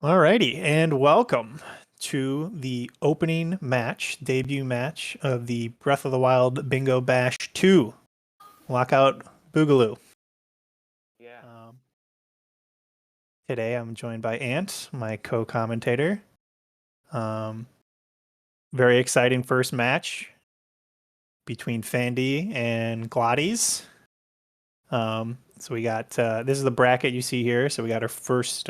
Alrighty, and welcome to the opening match, debut match of the Breath of the Wild Bingo Bash 2 Lockout Boogaloo. Yeah. Today I'm joined by Ant, my co-commentator. Very exciting first match between Phandy and GLODDIES. So we got this is the bracket you see here. So we got our first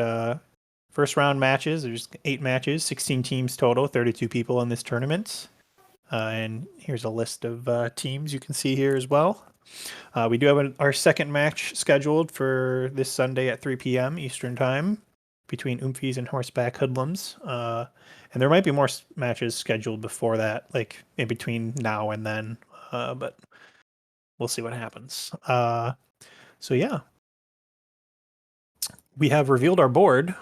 round matches. There's 8 matches, 16 teams total, 32 people in this tournament. And here's a list of teams you can see here as well. We do have our second match scheduled for this Sunday at 3 p.m. Eastern Time between Oomfies and Horseback Hoodlums. And there might be more matches scheduled before that, like in between now and then. But we'll see what happens. So yeah, we have revealed our board.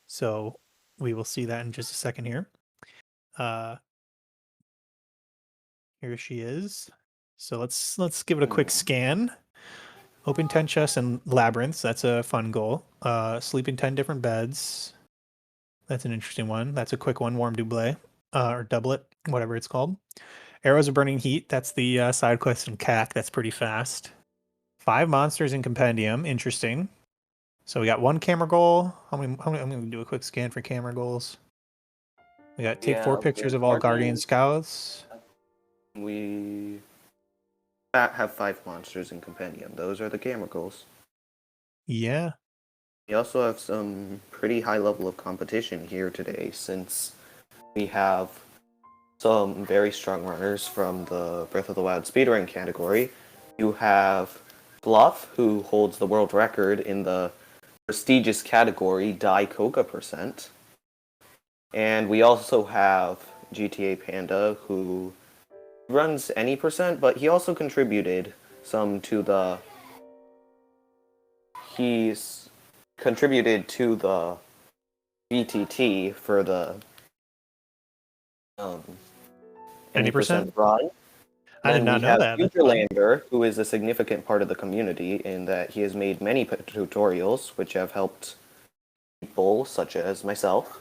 So we will see that in just a second here. Here she is. So let's give it a quick scan. Open 10 chests and labyrinths. That's a fun goal. Sleep in 10 different beds. That's an interesting one. That's a quick one. Warm doublet or doublet, whatever it's called. Arrows of Burning Heat. That's the side quest in CAC. That's pretty fast. 5 monsters in Compendium. Interesting. So we got 1 camera goal. I'm going to do a quick scan for camera goals. We got take 4 pictures of all Guardian Scouts. We have 5 monsters in Compendium. Those are the camera goals. Yeah. We also have some pretty high level of competition here today, since we have some very strong runners from the Breath of the Wild speedrun category. You have Bluff, who holds the world record in the prestigious category Die Coca %. And we also have GTA Panda, who runs any %, but he also contributed some to the... He's contributed to the BTT for the any % run. I did not know that. Futurelander, who is a significant part of the community in that he has made many tutorials which have helped people such as myself.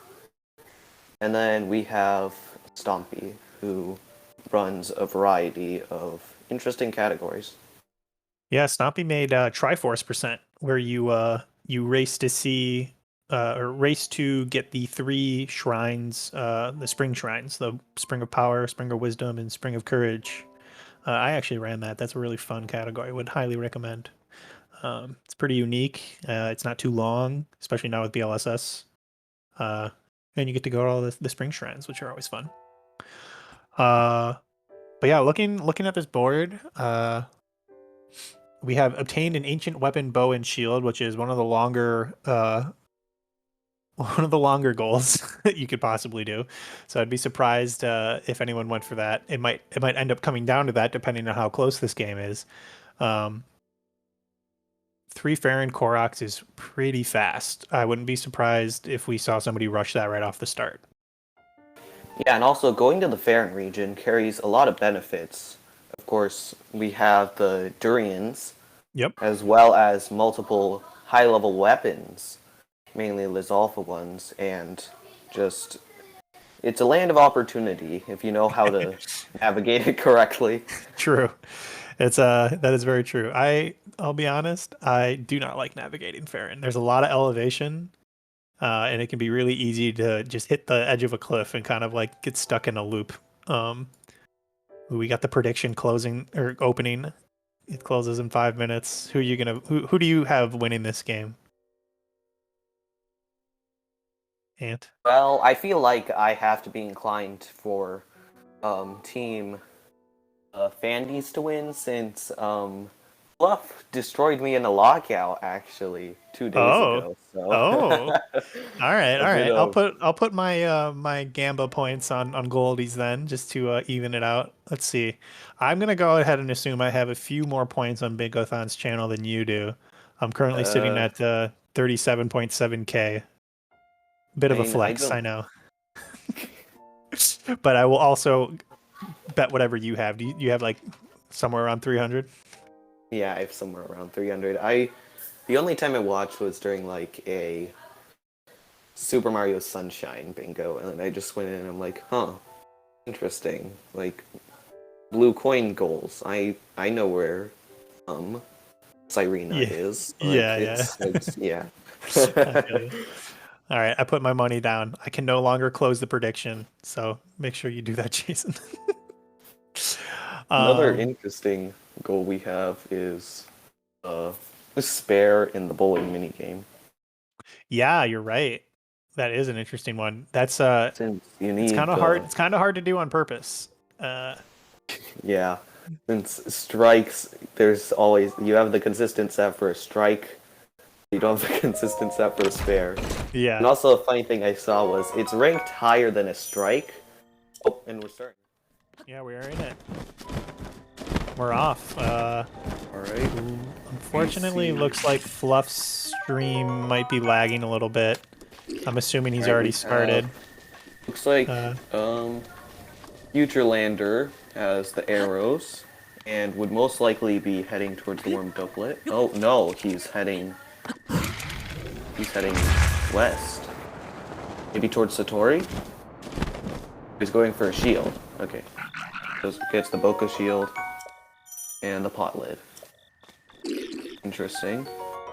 And then we have Stompy, who runs a variety of interesting categories. Yeah, Stompy made Triforce %, where you race to see or race to get the 3 shrines, the spring shrines, the Spring of Power, Spring of Wisdom, and Spring of Courage. I actually ran that. That's a really fun category. Would highly recommend. It's pretty unique. It's not too long, especially now with BLSS. And you get to go to all the spring shrines, which are always fun. But yeah, looking at this board, we have obtained an ancient weapon, bow, and shield, which is one of the longer goals that you could possibly do. So I'd be surprised if anyone went for that. It might end up coming down to that, depending on how close this game is. 3 Farron Koroks is pretty fast. I wouldn't be surprised if we saw somebody rush that right off the start. Yeah, and also going to the Farron region carries a lot of benefits. Of course, we have the Durians, as well as multiple high-level weapons, mainly Lizalfa ones, and just... It's a land of opportunity if you know how to navigate it correctly. True. That is very true. I'll be honest, I do not like navigating Farron. There's a lot of elevation, and it can be really easy to just hit the edge of a cliff and kind of like get stuck in a loop. We got the prediction closing or opening. It closes in 5 minutes. Who do you have winning this game? Ant? Well, I feel like I have to be inclined for team Fandies to win, since Bluff destroyed me in a lockout actually 2 days ago. So. All right. I'll put my my Gamba points on Goldies then, just to even it out. Let's see. I'm gonna go ahead and assume I have a few more points on Bingothon's channel than you do. I'm currently sitting at 37.7K. Bit of a flex, I know. But I will also bet whatever you have. Do you have like somewhere around 300? Yeah, I have somewhere around 300. I The only time I watched was during like a Super Mario Sunshine bingo, and I just went in and I'm like, huh, interesting. Like blue coin goals. I know where Cyrena Yeah, is. Like yeah. it's yeah. I feel you. All right, I put my money down. I can no longer close the prediction, so make sure you do that, Jason. Another um, interesting goal we have is uh spare in the bowling minigame. yeah, you're right. That is an interesting one. That's Since you it's need kind of hard. It's kind of hard to do on purpose. Uh, yeah. Since strikes, there's always you have the consistent set for a strike. You don't have the consistent set for a spare. And yeah, also a funny thing I saw was it's ranked higher than a strike. Oh, and we're starting. yeah, we are in it. We're off. Alright. Unfortunately, PC. looks like Fluff's stream might be lagging a little bit. I'm assuming he's Alright, already we started. Looks like Uh, Future Lander has the arrows and would most likely be heading towards the worm doublet. Oh no, he's heading west. Maybe towards Satori? He's going for a shield. Okay. Gets the Boca shield and the pot lid. Interesting.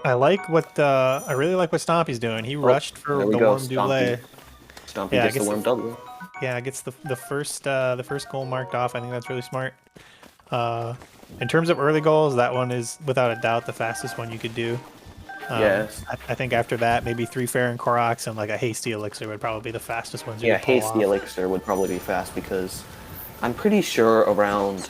I really like what Stompy's doing. He Oh, rushed for there we the go, worm double. Stompy Yeah, gets the worm doublet. Yeah, gets the first goal marked off. I think that's really smart. In terms of early goals, that one is without a doubt the fastest one you could do. Yes. I think after that, maybe 3 fair and Koroks and like a hasty elixir would probably be the fastest ones you Yeah, could pull hasty off. elixir would probably be fast because I'm pretty sure around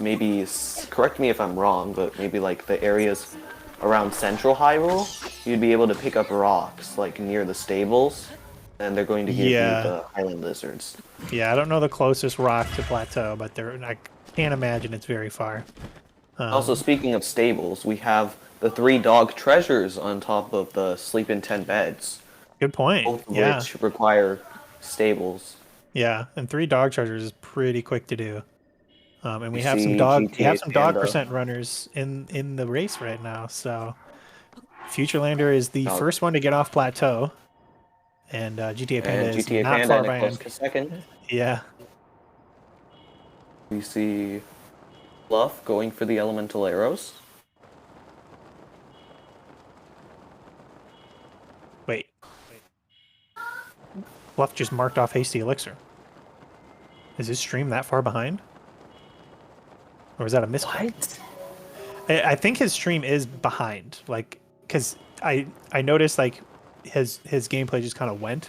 maybe correct me if I'm wrong, but maybe like the areas around Central Hyrule, you'd be able to pick up rocks like near the stables, and they're going to give you the Highland lizards. Yeah, I don't know the closest rock to Plateau, but I can't imagine it's very far. Also, speaking of stables, we have the 3 dog treasures on top of the sleep in 10 beds, Good point. both of Yeah, which require stables. yeah, and 3 dog treasures is pretty quick to do. And You see we have GTA some dog Panda. percent runners in the race right now. So Futurelander is the first one to get off Plateau, and GTA Panda And is GTA not Panda far in a close behind. second. Yeah, We see Fluff going for the elemental arrows. wait. Bluff just marked off Hasty Elixir. Is his stream that far behind? Or was that a misclick? What? I think his stream is behind, like, because I noticed like his gameplay just kind of went,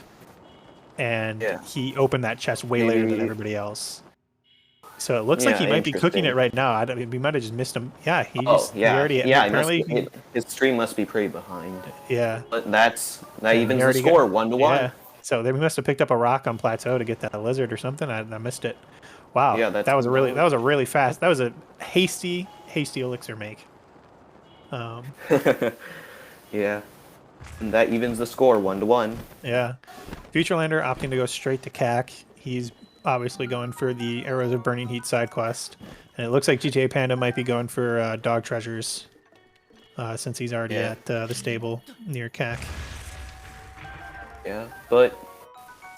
and Yeah. he opened that chest way later than Maybe- everybody else. So it looks like he might be cooking it right now. We might have just missed him. Yeah, he already apparently his stream must be pretty behind. yeah. But that he evens the already score 1-1. Yeah. So we must have picked up a rock on Plateau to get that lizard or something. I missed it. Wow. Yeah, that was a really fast. That was a hasty elixir make. Yeah. And that evens the score 1-1. Yeah. Futurelander opting to go straight to CAC. He's obviously going for the Arrows of Burning Heat side quest. And it looks like GTA Panda might be going for dog treasures since he's already at the stable near CAC. Yeah, but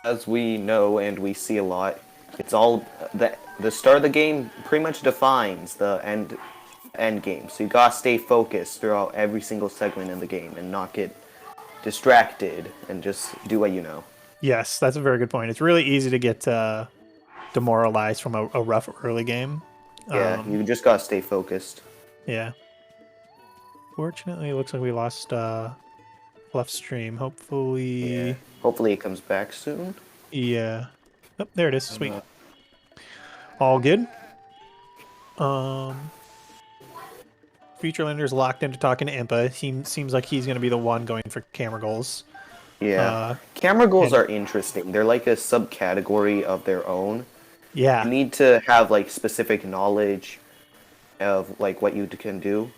as we know and we see a lot, it's all the start of the game pretty much defines the end game. So you gotta stay focused throughout every single segment in the game and not get distracted and just do what you know. Yes, that's a very good point. It's really easy to get demoralized from a rough early game. Yeah, you just gotta stay focused. Yeah. Fortunately, it looks like we lost Fluff stream. Hopefully... Yeah. Hopefully it comes back soon. Yeah. Oh, there it is. Sweet. All good. Futurelander's locked into talking to Impa. Seems like he's going to be the one going for camera goals. Yeah. Camera goals are interesting. They're like a subcategory of their own. Yeah. You need to have like specific knowledge of like what you can do,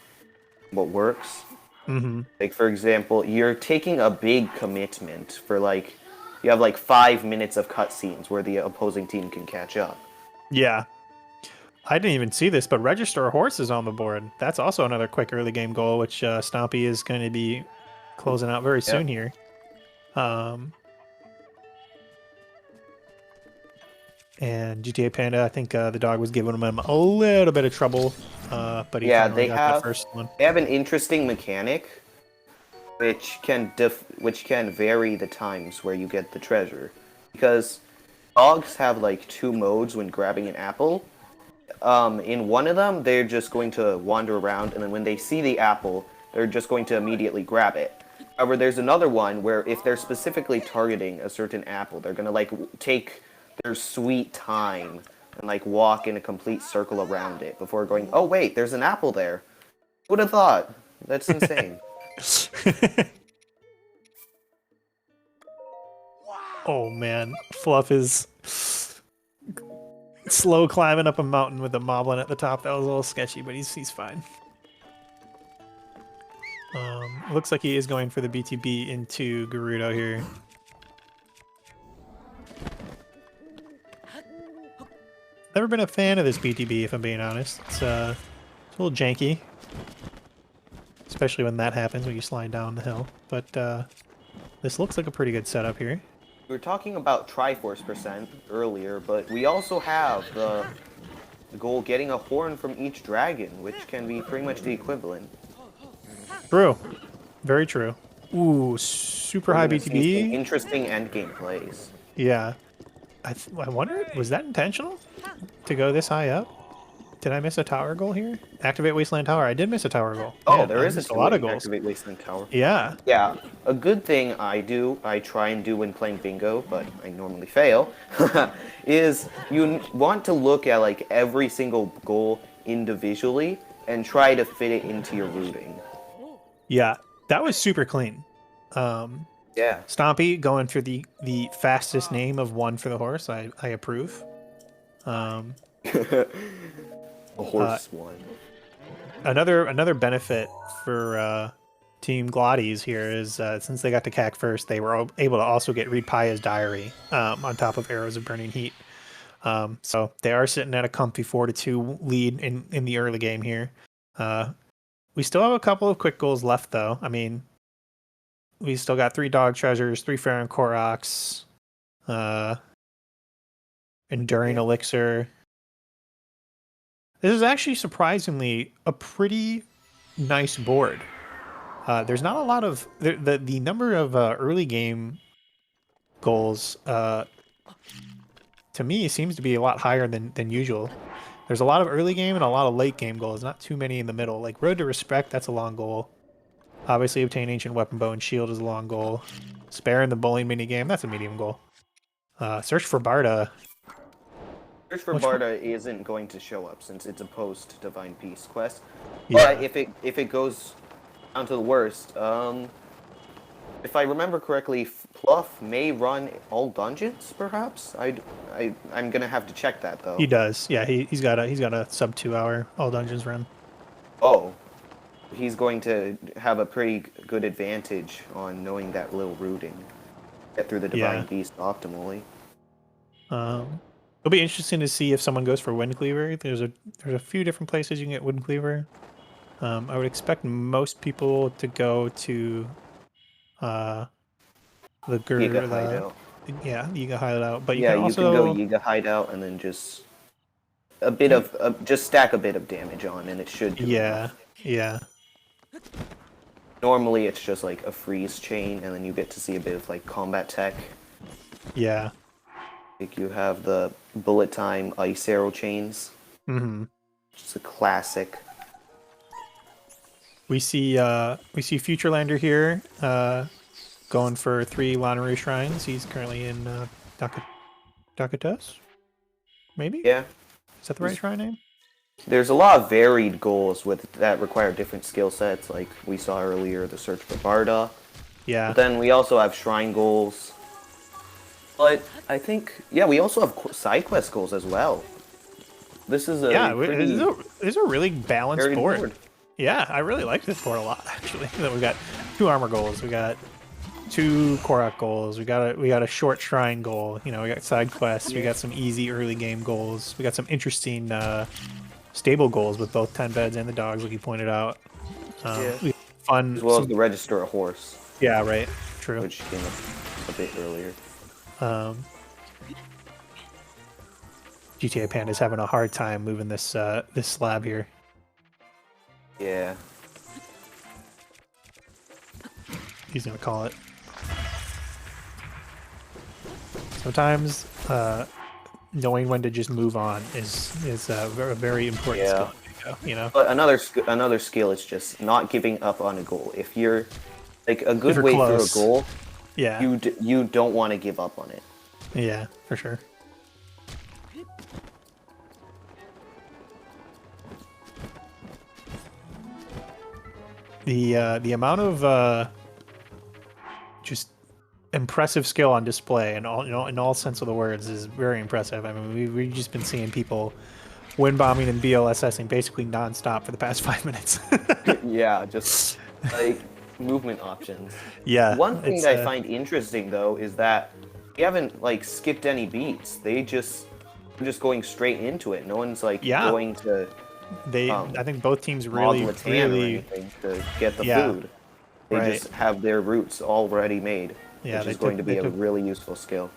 what works. Mm-hmm. Like for example, you're taking a big commitment for like you have like 5 minutes of cutscenes where the opposing team can catch up. Yeah. I didn't even see this, but register a horse is on the board. That's also another quick early game goal, which Stompy is going to be closing out very soon here. And GTA Panda, I think the dog was giving him a little bit of trouble, but he finally got that first one. They have an interesting mechanic, which can vary the times where you get the treasure, because dogs have like 2 modes when grabbing an apple. In one of them, they're just going to wander around, and then when they see the apple, they're just going to immediately grab it. However, there's another one where if they're specifically targeting a certain apple, they're gonna like take their sweet time and like walk in a complete circle around it before going, oh wait, there's an apple there. Who would have thought? That's insane. Oh man, Fluff is slow climbing up a mountain with a moblin at the top. That was a little sketchy, but he's fine. Looks like he is going for the BTB into Gerudo here. Never been a fan of this BTB, if I'm being honest. It's a little janky. Especially when that happens, when you slide down the hill. But this looks like a pretty good setup here. We were talking about Triforce percent earlier, but we also have the goal getting a horn from each dragon, which can be pretty much the equivalent. True. Very true. Ooh, super high BTB. Interesting endgame plays. Yeah. I wonder, was that intentional? To go this high up? Did I miss a tower goal here? Activate Wasteland Tower. I did miss a tower goal. Oh, Man, there is a lot of goals. Activate Wasteland Tower. Yeah. Yeah. A good thing I try and do when playing bingo, but I normally fail, is you want to look at like every single goal individually and try to fit it into your routing. Yeah, that was super clean. Yeah. Stompy going for the fastest name of one for the horse. I approve. A horse one. Another benefit for Team GLODDIES here is since they got to CAC first, they were able to also get Read Paya's Diary on top of Arrows of Burning Heat. So they are sitting at a comfy 4-2 lead in the early game here. We still have a couple of quick goals left, though. I mean, we still got 3 Dog Treasures, 3 Farron Koroks, Enduring Elixir. This is actually surprisingly a pretty nice board. There's not a lot of... The number of early game goals, to me, seems to be a lot higher than usual. There's a lot of early game and a lot of late game goals, not too many in the middle. Like Road to Respect, that's a long goal. Obviously, obtain Ancient Weapon, Bow, and Shield is a long goal. Spare in the Bowling minigame, that's a medium goal. Search for Barda. Search for Barda isn't going to show up since it's a post-Divine Peace quest. Yeah. But if it goes down to the worst, if I remember correctly, Fluff may run all dungeons, perhaps? I'm gonna have to check that though. He does, yeah. He's got a sub 2 hour all dungeons run. Oh, he's going to have a pretty good advantage on knowing that little routing. Get through the Divine Beast optimally. It'll be interesting to see if someone goes for Wind Cleaver. There's a few different places you can get Wind Cleaver. I would expect most people to go to the Yiga Hideout. Yeah, Yiga Hideout. But you can go Yiga Hideout and then just a bit of just stack a bit of damage on, and it should do enough. Yeah. Normally, it's just like a freeze chain, and then you get to see a bit of like combat tech. Yeah. Like you have the bullet time ice arrow chains. Mm-hmm. Just a classic. We see Futurelander here, going for 3 Lanayru shrines. He's currently in Dakatos? Maybe? Yeah. Is that the right shrine name? There's a lot of varied goals that require different skill sets, like we saw earlier, the search for Barda. Yeah. But then we also have shrine goals. But I think, we also have side quest goals as well. This is this is a really balanced board. Yeah, I really like this board a lot, actually. We've got 2 armor goals. We got 2 Korok goals. We got a short shrine goal. You know, we got side quests. We got some easy early game goals. We got some interesting stable goals with both 10 beds and the dogs, like you pointed out. We got fun. As well as the register a horse. Yeah, right. True. Which came up a bit earlier. GTA Panda's having a hard time moving this this slab here. Yeah. He's gonna call it. Sometimes knowing when to just move on is a very important skill. You know. But another skill is just not giving up on a goal. If you're like a good way through a goal, yeah, you don't want to give up on it. Yeah, for sure. The amount of just impressive skill on display in all, you know, in all sense of the words is very impressive. I mean, we've just been seeing people win bombing and BLSSing basically nonstop for the past 5 minutes. Yeah, just like movement options. Yeah. One thing that I find interesting though is that we haven't like skipped any beats. We're just going straight into it. No one's like going to. I think both teams really to get the food. They just have their routes already made, which is going to be a really useful skill.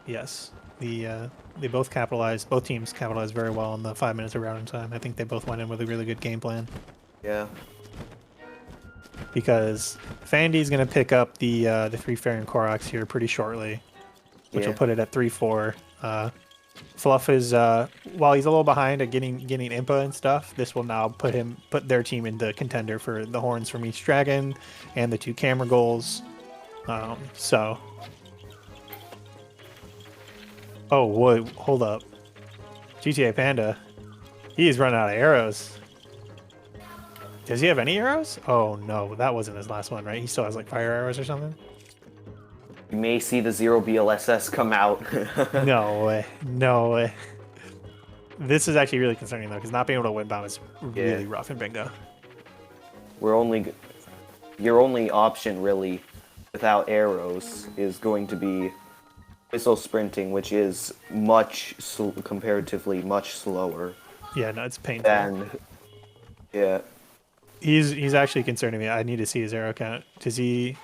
Yes, they both capitalized. Both teams capitalized very well on the 5 minutes of rounding time. I think they both went in with a really good game plan. Yeah. Because Phandy's going to pick up the 3 Fairy and Koroks here pretty shortly, which will put it at 3-4. Fluff is while he's a little behind at getting Impa and stuff, this will now put their team into contender for the horns from each dragon and the 2 camera goals. So oh whoa, hold up. GTA Panda, he's running out of arrows. Does he have any arrows? Oh no, that wasn't his last one, right? He still has like fire arrows or something. You may see the 0 BLSS come out. No way. No way. This is actually really concerning, though, because not being able to win bomb is really rough in Bingo. Your only option, really, without arrows, is going to be whistle sprinting, which is comparatively much slower. Yeah, no, it's painful. Yeah. He's actually concerning me. I need to see his arrow count. Does he...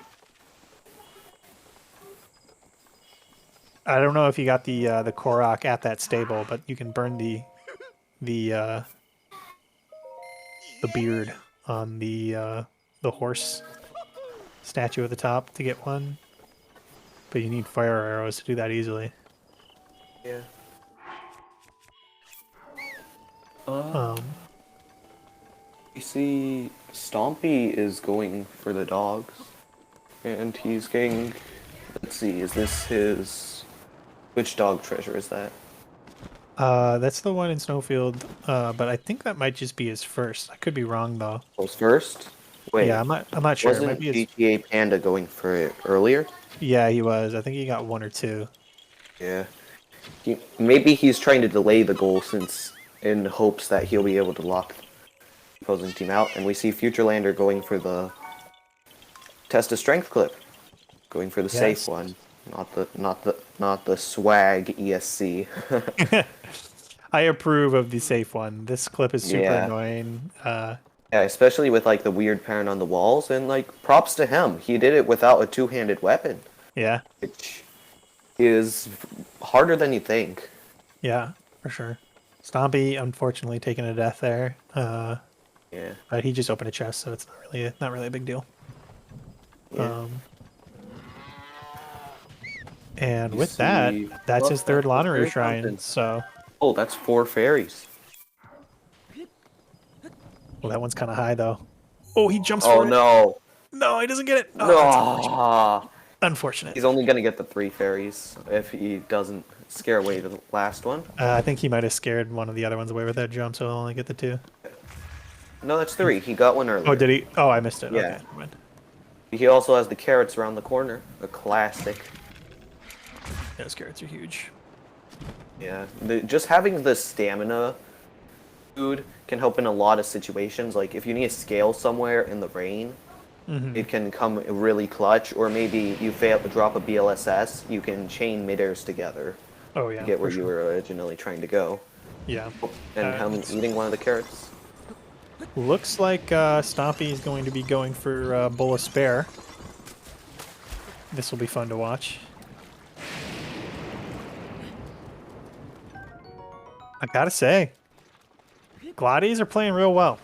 I don't know if you got the Korok at that stable, but you can burn the beard on the horse statue at the top to get one. But you need fire arrows to do that easily. Yeah. You see, Stompy is going for the dogs, and he's getting. Let's see, is this his? Which dog treasure is that? That's the one in Snowfield, but I think that might just be his first. I could be wrong though. His first? Wait. Yeah, I'm not sure. Wasn't GTA Panda going for it earlier? Yeah, he was. I think he got 1 or 2. Yeah. Maybe he's trying to delay the goal in hopes that he'll be able to lock the opposing team out. And we see Futurelander going for the test of strength clip, going for the safe one. Not the swag ESC. I approve of the safe one. This clip is super annoying. Yeah, especially with like the weird pattern on the walls, and like props to him. He did it without a 2-handed weapon. Yeah. Which is harder than you think. Yeah, for sure. Stompy unfortunately taking a death there. Yeah. But he just opened a chest, so it's not really a big deal. Yeah. And with that, that's his 3rd Lottery Shrine, so... Oh, that's 4 fairies. Well, that one's kind of high, though. Oh, he jumps for it. Oh, no. No, he doesn't get it. Oh, unfortunate. He's only going to get the 3 fairies if he doesn't scare away the last one. I think he might have scared one of the other ones away with that jump, so he'll only get the 2. No, that's 3. He got one earlier. Oh, did he? Oh, I missed it. Yeah. Okay, he also has the carrots around the corner. A classic. Those carrots are huge. Yeah, just having the stamina food can help in a lot of situations. Like if you need to scale somewhere in the rain, it can come really clutch, or maybe you fail to drop a BLSS, you can chain mid-airs together Oh to yeah, get for where you sure. were originally trying to go. Yeah. And Helm eating one of the carrots. Looks like Stompy is going to be going for Bowl of Spare. This will be fun to watch. I gotta say, GLODDIES are playing real well.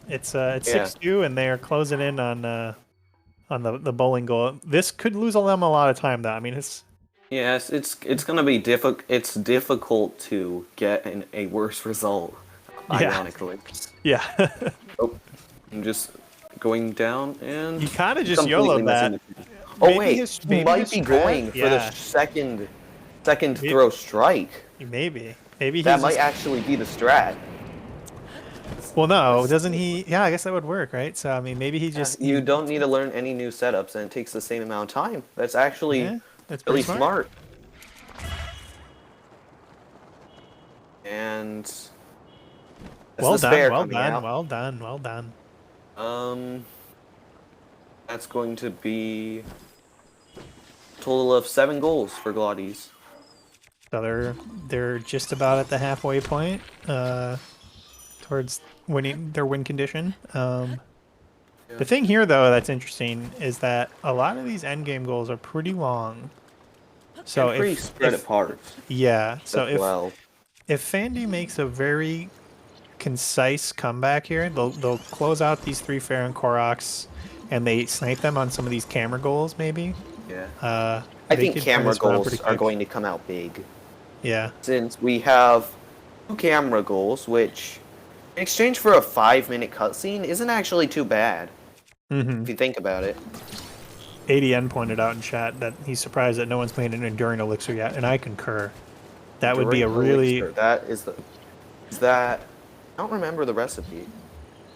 It's Yeah. 6-2, and they are closing in on the bowling goal. This could lose them a lot of time, though. I mean, it's Yes, it's gonna be difficult. It's difficult to get a worse result, yeah, ironically. yeah. Oh, I'm just going down and He kind of just completely YOLO'd missing that. the. Oh Maybe wait, his he might be strat, going for the yeah. second throw strike. Maybe That he's might just, actually be the strat. well, no, doesn't he? Yeah, I guess that would work, right? So I mean, maybe he just You don't need to learn any new setups, and it takes the same amount of time. That's actually yeah, that's pretty really smart. smart. And that's Well the done, spare well coming done, out. well done, well done. That's going to be a total of 7 goals for GLODDIES. So they're just about at the halfway point, towards winning their win condition. The thing here, though, that's interesting is that a lot of these end game goals are pretty long. So And pretty spread apart yeah, so as well. if Phandy makes a very concise comeback here, they'll close out these 3 fair and Koroks, and they snipe them on some of these camera goals, maybe. Yeah. I They think could turn camera this around pretty goals are quick. going to come out big. Yeah. Since we have 2 camera goals, which in exchange for a 5-minute cutscene isn't actually too bad. If you think about it. ADN pointed out in chat that he's surprised that no one's made an Enduring Elixir yet, and I concur. That would be a Enduring really... Elixir, that is the... Is that... I don't remember the recipe.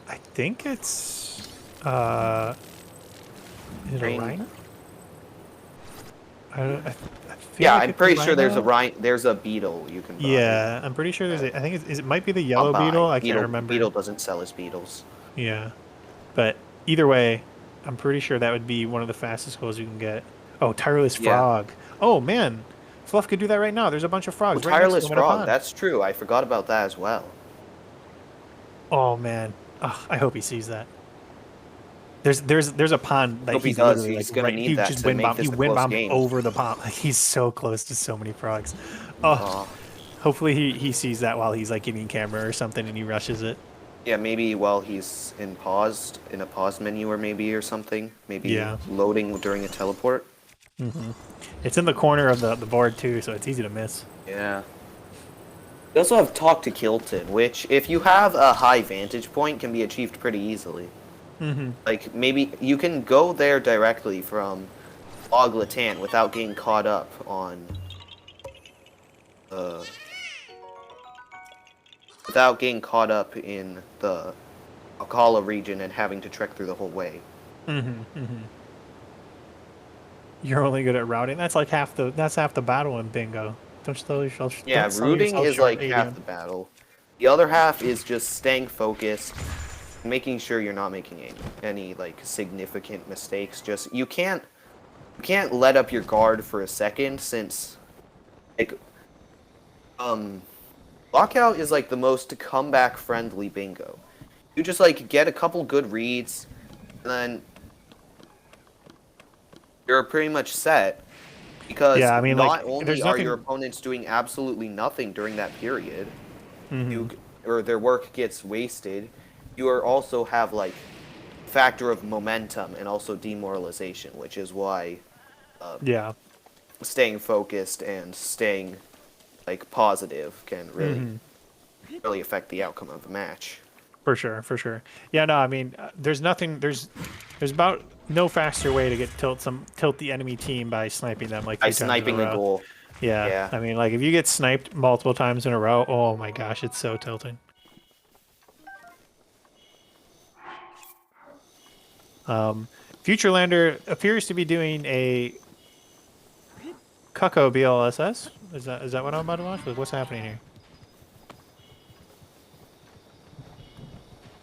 I think it's... Is it a rhino? I feel Yeah, like I'm it's pretty sure there's rhino. there's a beetle you can buy. Yeah, I'm pretty sure there's a... I think it might be the yellow beetle. I can't remember. Beetle doesn't sell as beetles. Yeah. But either way, I'm pretty sure that would be one of the fastest goals you can get. Oh, Tireless Frog. Oh, man. Fluff could do that right now. There's a bunch of frogs right next to Tireless him in a Frog, pond. that's true. I forgot about that as well. Oh, man. Oh, I hope he sees that. There's a pond that Hope he he's does. literally He's like gonna right. need He that just to wind make bomb. this He a wind close bombed game. over the pond. Like, he's so close to so many frogs. Oh, hopefully he sees that while he's like getting camera or something and he rushes it. Yeah, maybe while he's in a pause menu or something. Maybe loading during a teleport. It's in the corner of the board too, so it's easy to miss. Yeah. We also have Talk to Kilton, which, if you have a high vantage point, can be achieved pretty easily. Like, maybe you can go there directly from Oglatan without getting caught up on... without getting caught up in the Akala region and having to trek through the whole way. You're only good at routing. That's like half the battle in Bingo. Don't sell yourself. Yeah, don't sell rooting yourself is short, like half the battle. The other half is just staying focused, making sure you're not making any like significant mistakes. Just you can't let up your guard for a second, since like Lockout is like the most comeback friendly bingo. You just like get a couple good reads, and then you're pretty much set. Because yeah, I mean, not like, only are your opponents doing absolutely nothing during that period, or their work gets wasted, you are also have like factor of momentum and also demoralization, which is why staying focused and staying like positive can really affect the outcome of the match. For sure, for sure. Yeah, no, I mean, there's about no faster way to get tilt the enemy team by sniping them like By 3 times in sniping a a row. goal. Yeah, I mean, like if you get sniped multiple times in a row, oh my gosh, it's so tilting. Futurelander appears to be doing a Cucko BLSS. Is that what I'm about to watch? What's happening here?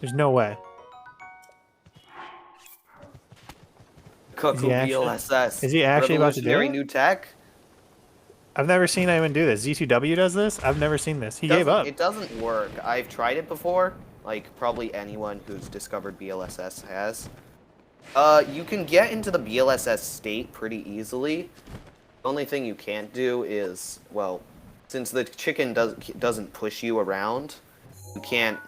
There's no way. Cuckoo BLSS. Is he actually about to do Revolutionary it? new tech. I've never seen anyone do this. Z2W does this? I've never seen this. He gave up. It doesn't work. I've tried it before. Like, probably anyone who's discovered BLSS has. You can get into the BLSS state pretty easily. The only thing you can't do is, well, since the chicken doesn't push you around, you can't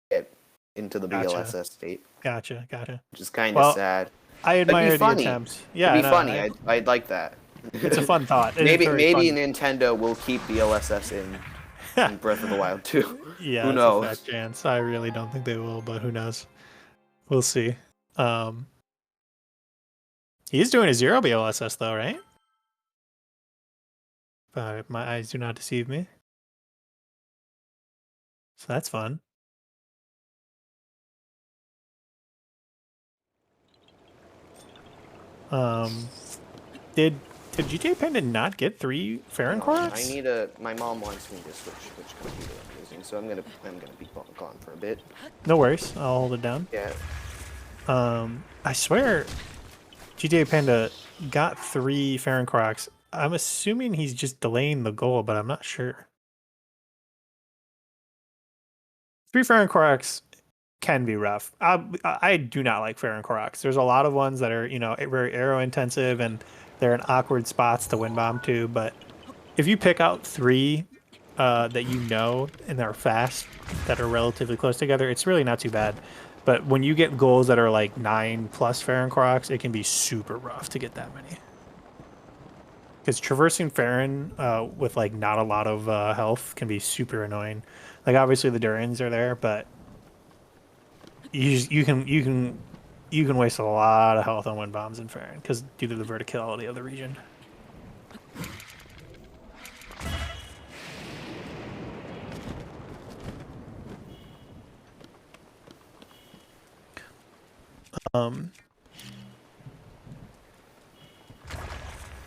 get into the BLSS state. Gotcha. Which is kind of sad. I admire the funny. attempts. Yeah, It'd be funny. I'd like that. It's a fun thought. Maybe Nintendo will keep BLSS in Breath of the Wild 2. Yeah, who knows? That's a fat chance. I really don't think they will, but who knows? We'll see. He's doing a 0 BLSS though, right? My eyes do not deceive me. So that's fun. Did GTA Panda not get 3 Farron Quarks? My mom wants me to switch which computer I'm using, so I'm gonna be gone for a bit. No worries, I'll hold it down. Yeah. I swear GTA Panda got 3 Farron Quarks. I'm assuming he's just delaying the goal, but I'm not sure. 3 Farron Quarks can be rough. I do not like Farron Quarks. There's a lot of ones that are, very arrow intensive and they're in awkward spots to wind bomb to, but if you pick out 3 that and they're fast, that are relatively close together, it's really not too bad. But when you get goals that are like 9+ Farron Quarks, it can be super rough to get that many. Because traversing Farron with like not a lot of health can be super annoying. Like obviously the Durins are there, but you can waste a lot of health on wind bombs in Farron because due to the verticality of the region.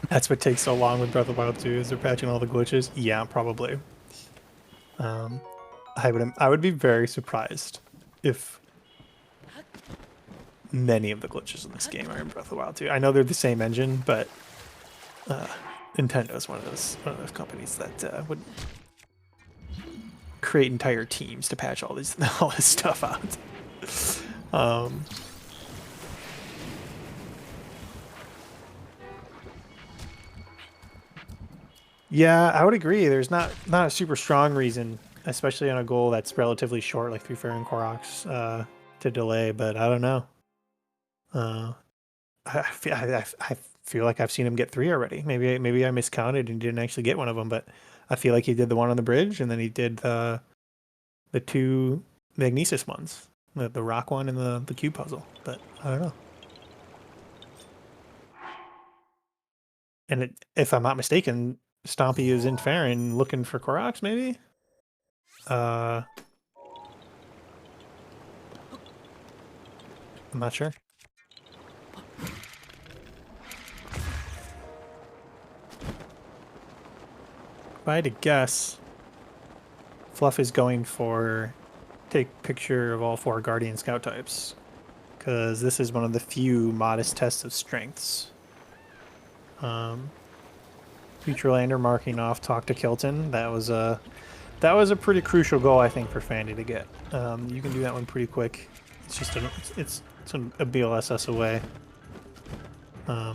That's what takes so long with Breath of the Wild 2 is they're patching all the glitches. Yeah, probably. I would be very surprised if many of the glitches in this game are in Breath of the Wild 2. I know they're the same engine, but Nintendo is one of those companies that would create entire teams to patch all this stuff out. Yeah, I would agree. There's not a super strong reason, especially on a goal that's relatively short, like 3 Farron Quarks, to delay. But I don't know. I feel like I've seen him get 3 already. Maybe I miscounted and didn't actually get one of them. But I feel like he did the one on the bridge, and then he did the 2 Magnesis ones, the rock one and the cube puzzle. But I don't know. And if I'm not mistaken, Stompy is in Farron looking for Koroks, maybe? I'm not sure. If I had to guess, Fluff is going for take picture of all 4 Guardian Scout types, because this is one of the few modest tests of strengths. Future Lander marking off Talk to Kilton. That was a pretty crucial goal, I think, for Phandy to get. You can do that one pretty quick. It's just it's a BLSS away. So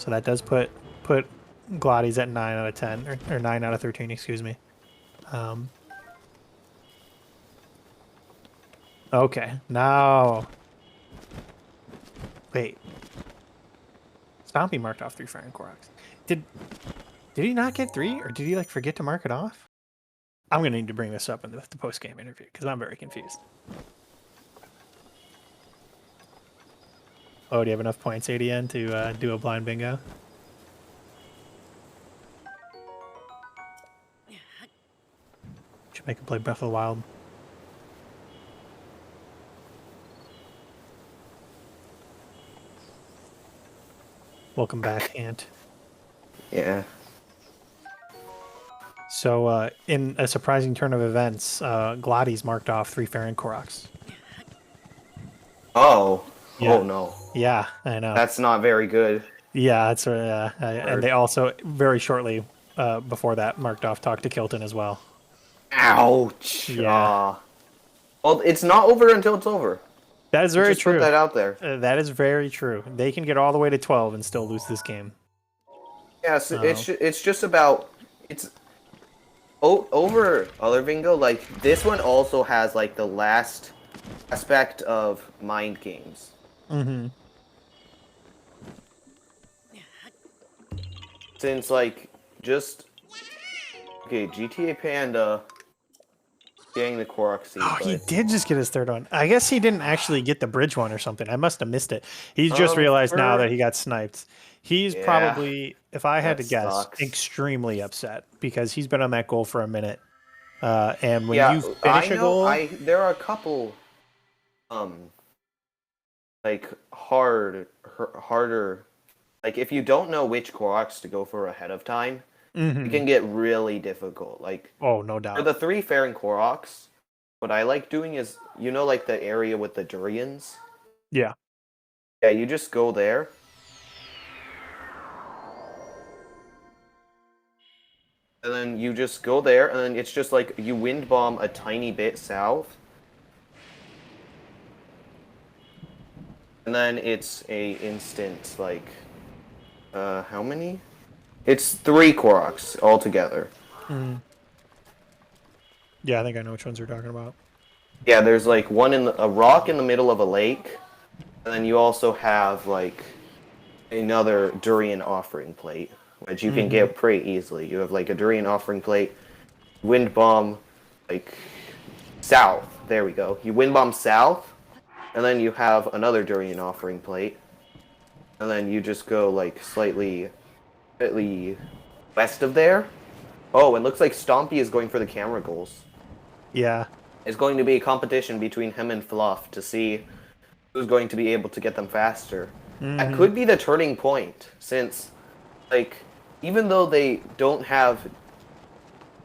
that does put GLODDIES at 9 out of 10 or 9 out of 13, excuse me. Okay, now wait. Stompy marked off 3 Farron Quarks. Did he not get 3, or did he like forget to mark it off? I'm gonna need to bring this up in the post-game interview because I'm very confused. Oh, do you have enough points, ADN, to do a blind bingo? Should make him play Breath of the Wild. Welcome back, Ant. Yeah. So, in a surprising turn of events, GLODDIES marked off 3 Farron Quarks. Oh. Yeah. Oh no, Yeah, I know. that's not very good. Yeah, it's and Or, they also very shortly before that marked off talk to Kilton as well. ouch. Yeah, Well, it's not over until it's over. that is very Just put true. that out there. That is very true. They can get all the way to 12 and still lose this game. Yes, Uh, it's just about it's over other bingo. Like this one also has like the last aspect of mind games. hmm Since like just okay, GTA Panda getting the Koroxy, Oh, he but did just get his third one. I guess he didn't actually get the bridge one or something. I must have missed it. He's just realized now that for he got sniped. He's yeah, probably, if I had that to guess, sucks. extremely upset because he's been on that goal for a minute. And when Yeah, you I finish a know. goal, There are a couple um like harder. Like if you don't know which Koroks to go for ahead of time, it hmm can get really difficult. Like oh, no for doubt. the three Farron Koroks, what I like doing is like the area with the durians. Yeah. Yeah, you just go there. And then you just go there, and then it's just like you wind bomb a tiny bit south. And then it's a instant, like, how many? It's 3 Koroks altogether. Mhm. Yeah, I think I know which ones you're talking about. Yeah, there's like one in a rock in the middle of a lake, and then you also have like another durian offering plate, which you can hmm get pretty easily. You have like a durian offering plate, wind bomb, like south. There we go. You wind bomb south, and then you have another durian offering plate, and then you just go like slightly west of there. Oh, it looks like Stompy is going for the camera goals. Yeah. It's going to be a competition between him and Fluff to see who's going to be able to get them faster. That hmm could be the turning point, since, like, even though they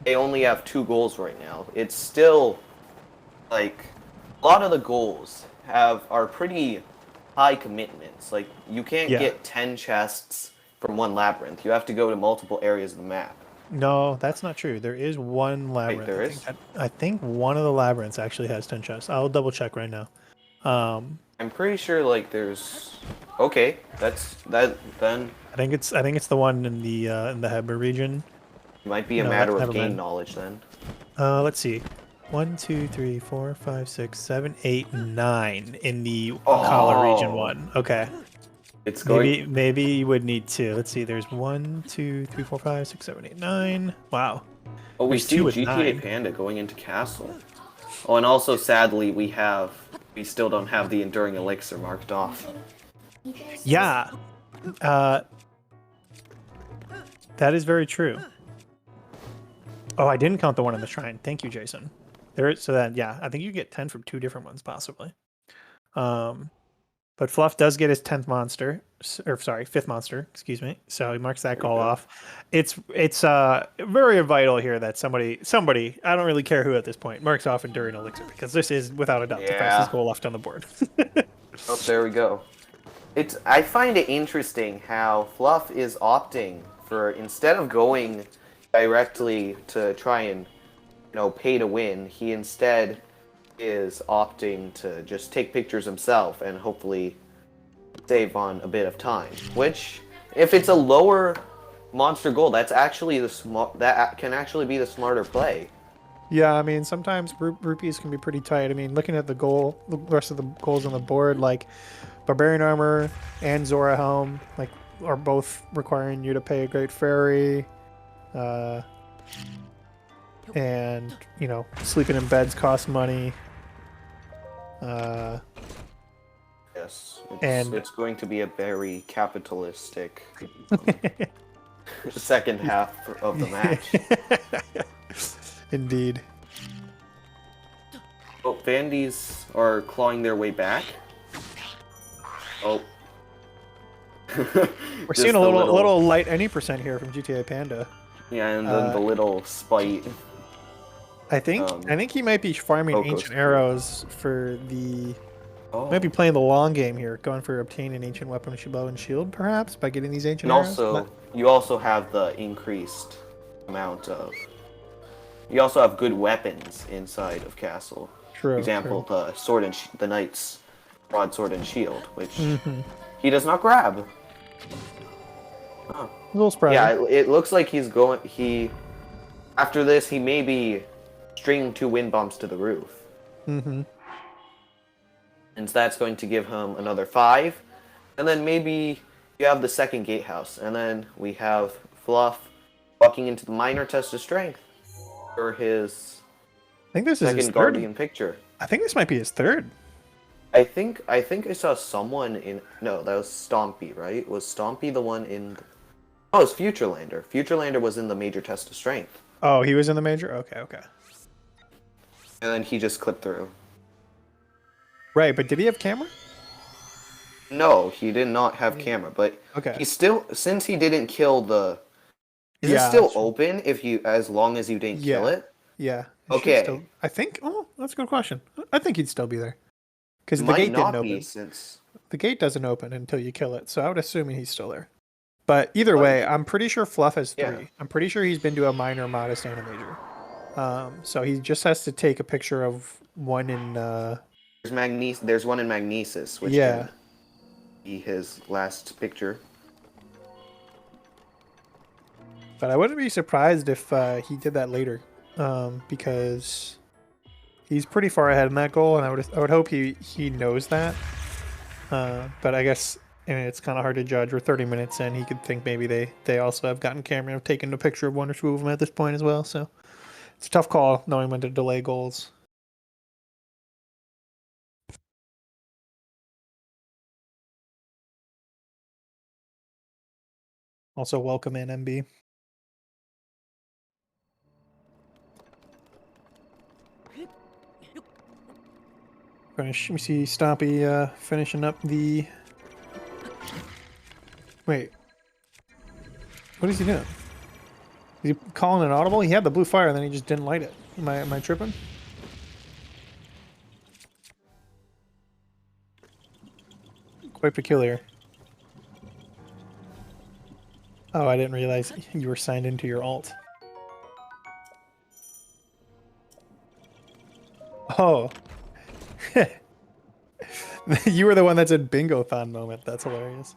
only have 2 goals right now, it's still, like, a lot of the goals are pretty high commitments. Like, you can't Yeah. get 10 chests from one labyrinth. You have to go to multiple areas of the map. No, that's not true. There is one Wait, labyrinth. there is? I think one of the labyrinths actually has 10 chests. I'll double check right now. I'm pretty sure, like, there's... Okay, that then I think it's the one in the Heber region. might be a No, matter of never game mind. knowledge then. Let's see. 1, 2, 3, 4, 5, 6, 7, 8, 9 in the Akala region Oh, one. Okay. it's going... Maybe you would need two. Let's see. There's 1, 2, 3, 4, 5, 6, 7, 8, 9. Wow. Oh, we There's see two with GTA 9. Panda going into Castle. Oh, and also, sadly, we still don't have the Enduring Elixir marked off. Yeah. Uh, that is very true. Oh, I didn't count the one in the shrine. Thank you, Jason. So then, yeah, I think you get 10 from 2 different ones, possibly. But Fluff does get his 10th monster, or sorry, 5th monster, excuse me. So he marks that There we goal go. off. It's very vital here that somebody, I don't really care who at this point, marks off Enduring Elixir, because this is, without a doubt, the fastest Yeah. goal left on the board. Oh, there we go. I find it interesting how Fluff is opting for, instead of going directly to try and, pay to win, he instead is opting to just take pictures himself and hopefully save on a bit of time. Which, if it's a lower monster goal, that can actually be the smarter play. Yeah, I mean, sometimes rupees can be pretty tight. I mean, looking at the rest of the goals on the board, like Barbarian Armor and Zora Helm, like, are both requiring you to pay a Great Fairy. And, sleeping in beds costs money. Yes, And it's going to be a very capitalistic second half of the match. Indeed. Oh, Vandies are clawing their way back. Oh. We're seeing a little light any percent here from GTA Panda. Yeah, and then the little spite. I think he might be farming Focus. ancient arrows for the Oh. Might be playing the long game here, going for obtain an ancient weapon, bow and shield, perhaps, by getting these ancient And arrows. also, you also have the increased amount of. You also have good weapons inside of Castle. True. For example, True. the sword and the knight's broadsword and shield, which Mm-hmm. he does not grab. A little surprising. Yeah, it looks like he's going. After this, he may be stringing 2 wind bombs to the roof. Mm-hmm. And that's going to give him another 5. And then maybe you have the second gatehouse. And then we have Fluff walking into the minor test of strength for his I think this is his second third. Guardian picture. I think this might be his third. I think I saw someone in. No, that was Stompy, right? Was Stompy the one in. Oh, it's Futurelander. Futurelander was in the major test of strength. Oh, he was in the major? Okay. And then he just clipped through. Right, but did he have camera? No, he did not have camera, but Okay. he still, since he didn't kill the. Is it Yeah, still that's true. open as long as you didn't kill it? Yeah. It should Okay. still- I think. Oh, that's a good question. I think he'd still be there. Because It the might gate didn't not be open. since. The gate doesn't open until you kill it, so I would assume he's still there. But either But- way, I'm pretty sure Fluff has 3. Yeah. I'm pretty sure he's been to a minor, modest, and a major. So he just has to take a picture of one in. There's one in Magnesis, which Yeah. can be his last picture. But I wouldn't be surprised if he did that later, because he's pretty far ahead in that goal, and I would hope he knows that. But I guess it's kind of hard to judge. We're 30 minutes in. He could think maybe they also have gotten camera and have taken a picture of 1 or 2 of them at this point as well. So it's a tough call knowing when to delay goals. Also, welcome in, MB. We see Stompy finishing up the. Wait. What is he doing? Is he calling an audible? He had the blue fire and then he just didn't light it. Am I tripping? Quite peculiar. Oh, I didn't realize you were signed into your alt. Oh. You were the one that said Bingothon moment. That's hilarious.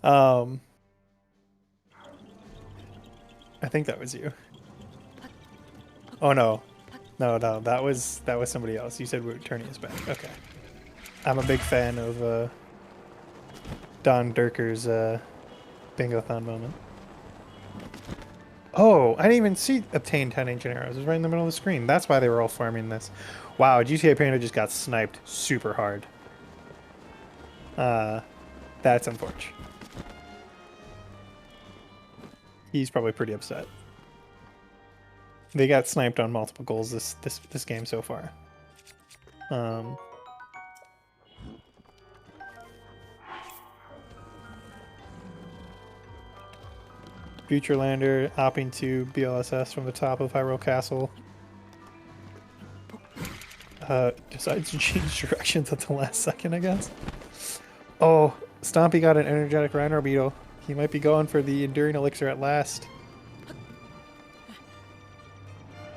I think that was you. Oh no. No, that was somebody else. You said we're turning his back. Okay. I'm a big fan of Don Durker's Bingothon moment. Oh, I didn't even see obtain 10 ancient arrows. It was right in the middle of the screen. That's why they were all farming this. Wow, GTA Panda just got sniped super hard. That's unfortunate. He's probably pretty upset. They got sniped on multiple goals this game so far. Futurelander opting to BLSS from the top of Hyrule Castle. Decides to change directions at the last second, I guess. Oh, Stompy got an energetic Rhino Beetle. He might be going for the Enduring Elixir at last.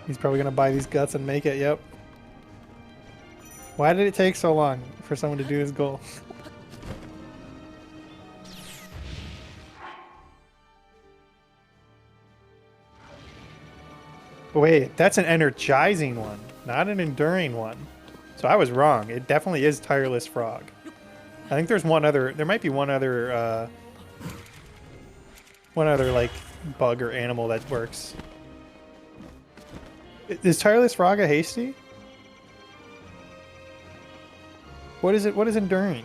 He's probably going to buy these guts and make it, yep. Why did it take so long for someone to do his goal? Wait, that's an energizing one, not an enduring one. So I was wrong. It definitely is Tireless Frog. I think there's one other, there might be one other like bug or animal that works. Is Tireless Frog a hasty? What is it? What is enduring?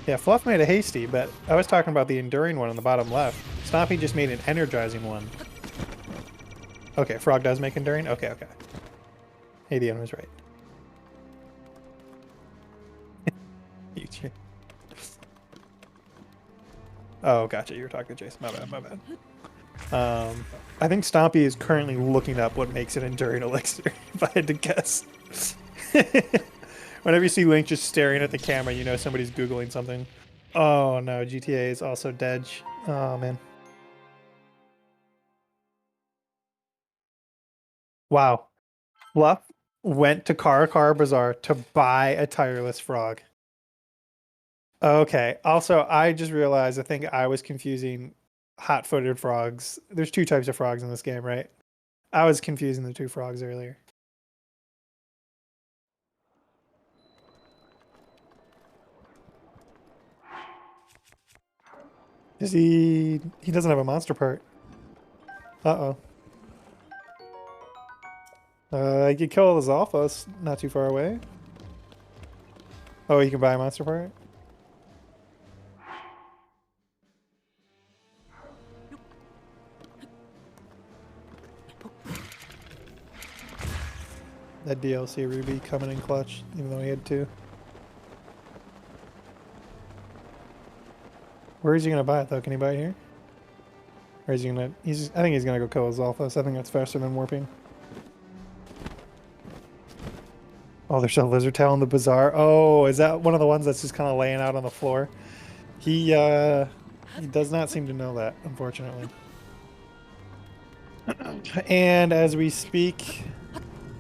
Yeah, Fluff made a hasty, but I was talking about the enduring one on the bottom left. Stompy just made an energizing one. Okay, Frog does make enduring? Okay, okay. ADM was right. Oh, gotcha. You were talking to Jason. My bad, my bad. I think Stompy is currently looking up what makes an enduring elixir, if I had to guess. Whenever you see Link just staring at the camera, you know somebody's Googling something. Oh no, GTA is also dead. Oh man. Wow. Fluff went to Car Bazaar to buy a tireless frog. Okay. Also, I just realized I think I was confusing hot-footed frogs. There's two types of frogs in this game, right? I was confusing the two frogs earlier. Is he doesn't have a monster part. Uh-oh. You could kill this Alphas not too far away. Oh, you can buy a monster part? That DLC Ruby coming in clutch, even though he had two. Where is he gonna buy it though? Can he buy it here? Or is he gonna I think he's gonna go kill his Alphas. I think that's faster than warping. Oh, there's a lizard tail in the bazaar. Oh, is that one of the ones that's just kind of laying out on the floor? He does not seem to know that, unfortunately. And as we speak,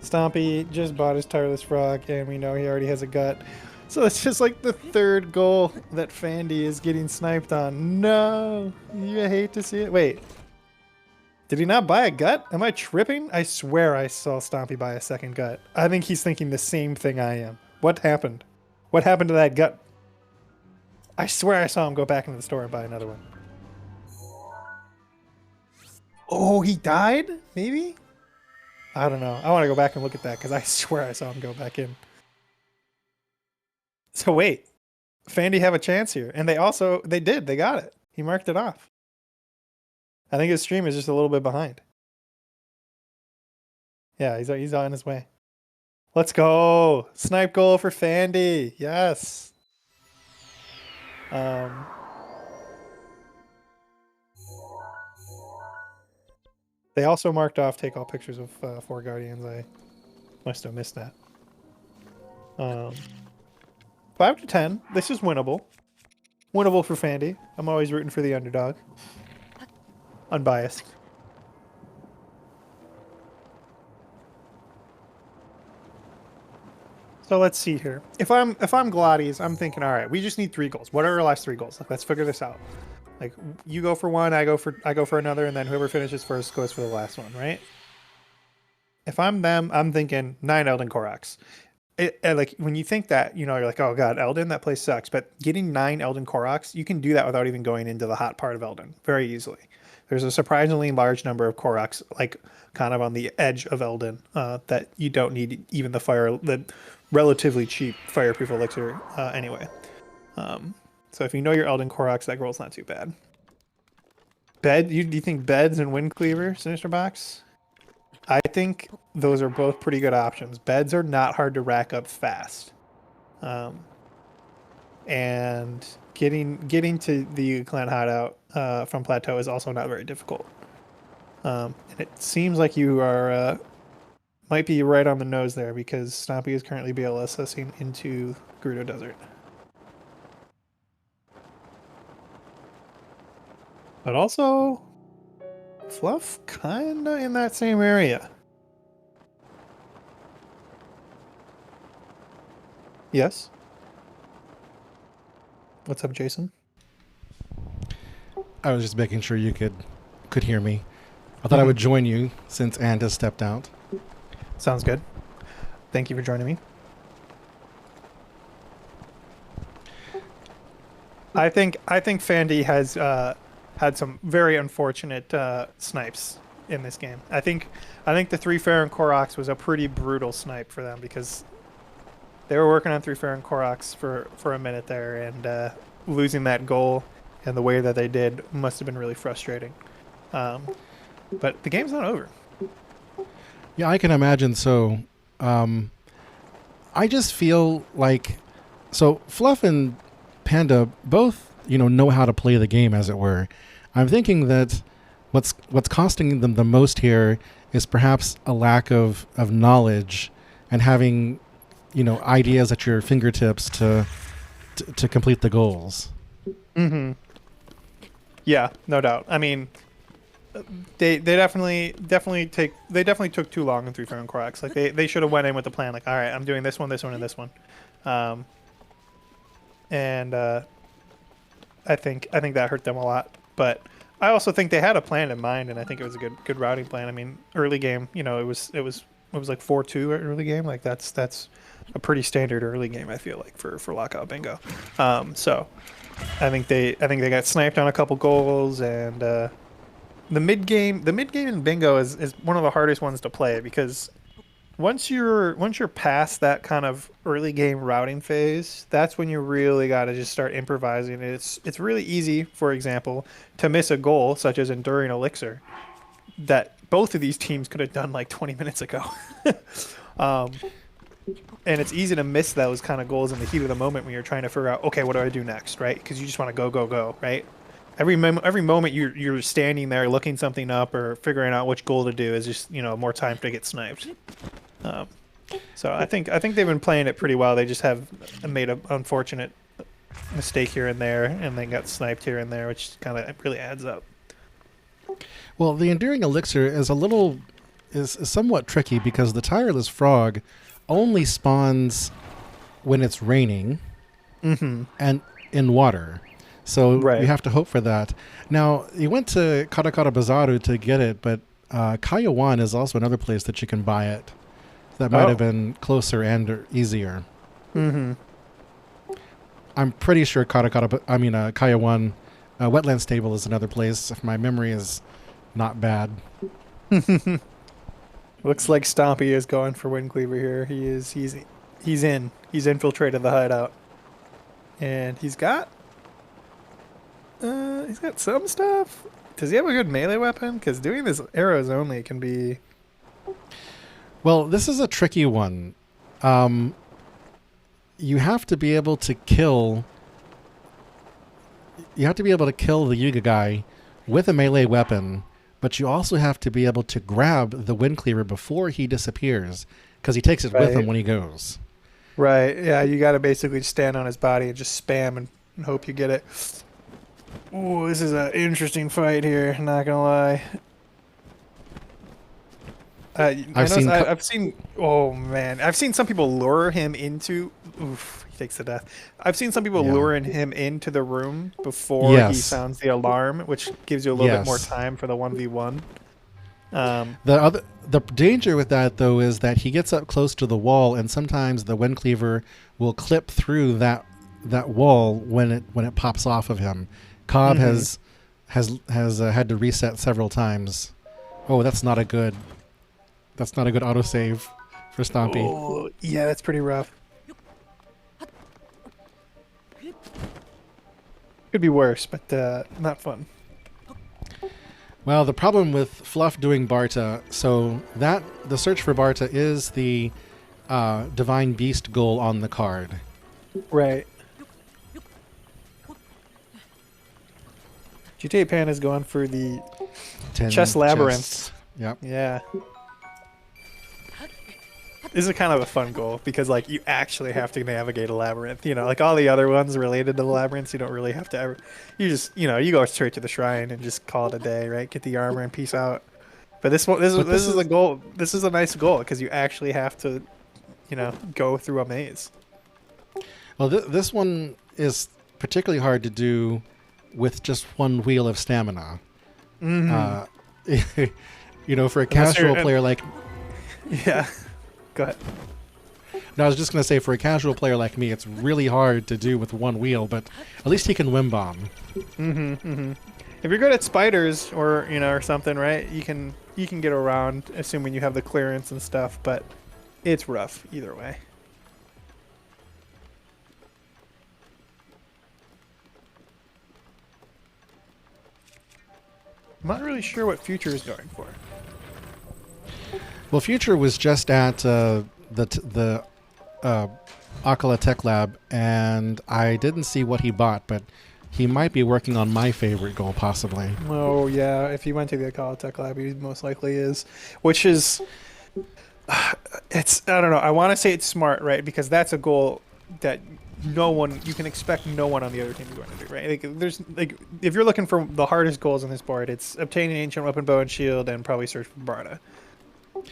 Stompy just bought his tireless frog, and we know he already has a gut. So it's just like the third goal that Phandy is getting sniped on. No, you hate to see it. Wait, did he not buy a gut? Am I tripping? I swear I saw Stompy buy a second gut. I think he's thinking the same thing I am. What happened? What happened to that gut? I swear I saw him go back into the store and buy another one. Oh, he died? Maybe? I don't know. I want to go back and look at that because I swear I saw him go back in. So wait, Phandy have a chance here. And they did. They got it. He marked it off. I think his stream is just a little bit behind. Yeah, he's on his way. Let's go. Snipe goal for Phandy. Yes. They also marked off take all pictures of 4 Guardians. I must have missed that. 5 to 10. This is winnable. Winnable for Phandy. I'm always rooting for the underdog. Unbiased. So let's see here. If I'm GLODDIES, I'm thinking, all right, we just need 3 goals. What are our last 3 goals? Like, let's figure this out. Like, you go for one, I go for another, and then whoever finishes first goes for the last one, right? If I'm them, I'm thinking 9 Elden Koroks. Like, when you think that, you know, you're like, oh god, Elden, that place sucks. But getting 9 Elden Koroks, you can do that without even going into the hot part of Elden very easily. There's a surprisingly large number of Koroks, like, kind of on the edge of Elden, that you don't need even the relatively cheap fireproof elixir anyway. So if you know your Elden Koroks, that roll's not too bad. Do you think Beds and Wind Cleaver, Sinister Box? I think those are both pretty good options. Beds are not hard to rack up fast. And getting to the clan hideout from Plateau is also not very difficult. And it seems like you are might be right on the nose there because Stompy is currently BLSSing into Gerudo Desert. But also, Fluff kinda in that same area. Yes? What's up, Jason? I was just making sure you could hear me. I thought I would join you since Anne has stepped out. Sounds good. Thank you for joining me. I think Phandy has had some very unfortunate snipes in this game. I think the 3 Farron Koroks was a pretty brutal snipe for them because they were working on 3 Farron Koroks for a minute there, and losing that goal and the way that they did must have been really frustrating. But the game's not over. Yeah, I can imagine. So, I just feel like, so Fluff and Panda both, know how to play the game, as it were. I'm thinking that what's costing them the most here is perhaps a lack of knowledge and having, ideas at your fingertips to complete the goals. Mm-hmm. Yeah, no doubt. I mean, they definitely took too long in 3 Fire and Crocs. Like they should have went in with the plan. Like, all right, I'm doing this one, and this one. I think that hurt them a lot. But I also think they had a plan in mind, and I think it was a good routing plan. I mean, early game, it was like 4-2 early game. Like that's a pretty standard early game, I feel like, for Lockout Bingo. So I think they got sniped on a couple goals, and the mid game in Bingo is one of the hardest ones to play, because once you're past that kind of early game routing phase, that's when you really got to just start improvising. It's really easy, for example, to miss a goal, such as Enduring Elixir, that both of these teams could have done like 20 minutes ago. And it's easy to miss those kind of goals in the heat of the moment when you're trying to figure out, okay, what do I do next, right? Because you just want to go, right? Every moment you're standing there looking something up or figuring out which goal to do is just more time to get sniped. So I think they've been playing it pretty well. They just have made an unfortunate mistake here and there, and then got sniped here and there, which kind of really adds up. Well, the Enduring Elixir is somewhat tricky, because the Tireless Frog only spawns when it's raining and in water. So you have to hope for that. Now, you went to Karakara Bazaru to get it, but Kayawan is also another place that you can buy it. That might have been closer and easier. Mm-hmm. I'm pretty sure Kayawan Wetland Stable is another place, if my memory is not bad. Looks like Stompy is going for Windcleaver here. He's infiltrated the hideout, and he's got some stuff. Does he have a good melee weapon? Because doing this arrows only can be. Well, this is a tricky one. You have to be able to kill. You have to be able to kill the Yuga guy with a melee weapon, but you also have to be able to grab the Windcleaver before he disappears, because he takes it with him when he goes. Right. Yeah, you got to basically stand on his body and just spam and hope you get it. Ooh, this is an interesting fight here. Not gonna lie. I've seen. Oh man, I've seen some people lure him into. Oof, he takes the death. I've seen some people luring him into the room before he sounds the alarm, which gives you a little bit more time for the 1v1. The danger with that, though, is that he gets up close to the wall, and sometimes the Windcleaver will clip through that wall when it pops off of him. Cobb has had to reset several times. Oh, that's not a good autosave for Stompy. Oh, yeah, that's pretty rough. Could be worse, but not fun. Well, the problem with Fluff doing Barta, so the search for Barta is the Divine Beast goal on the card. Right. GTA Pan is going for the Chess Labyrinth. Yep. Yeah. This is kind of a fun goal, because like you actually have to navigate a labyrinth. Like all the other ones related to the labyrinths, you don't really have to ever. You just you go straight to the shrine and just call it a day, right? Get the armor and peace out. But this is a goal. This is a nice goal, because you actually have to, go through a maze. Well, this one is particularly hard to do with just one wheel of stamina. Mm-hmm. For a casual player like. Yeah. Go ahead. No, I was just going to say, for a casual player like me, it's really hard to do with one wheel, but at least he can whim bomb. Mm-hmm, mm-hmm. If you're good at spiders or or something, right? You can get around, assuming you have the clearance and stuff, but it's rough either way. I'm not really sure what Future is going for. Well, Future was just at the Akala Tech Lab, and I didn't see what he bought, but he might be working on my favorite goal, possibly. Oh yeah, if he went to the Tech Lab, he most likely is. Which is, it's I don't know. I want to say it's smart, right? Because that's a goal that you can expect no one on the other team is going to do, right? Like, there's like if you're looking for the hardest goals on this board, it's obtain an ancient weapon, bow and shield, and probably search for Barda,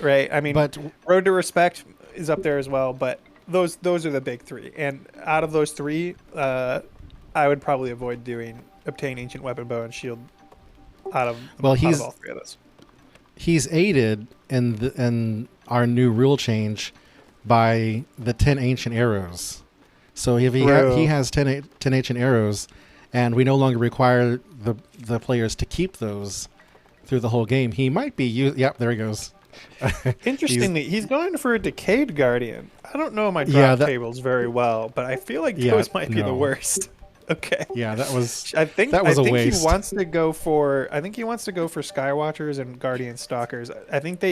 right? I mean, But Road to Respect is up there as well, but those are the big three. And out of those three, I would probably avoid doing obtain ancient weapon, bow and shield out of all three of those. He's aided in our new rule change by the 10 ancient arrows. So if he has 10 ancient arrows, and we no longer require the players to keep those through the whole game, he might be yep, there he goes. Interestingly, he's going for a Decayed Guardian. I don't know my drop tables very well, but I feel like those might be the worst. Okay. Yeah, that was. I think a waste. He wants to go for. I think he wants to go for Skywatchers and Guardian Stalkers. I think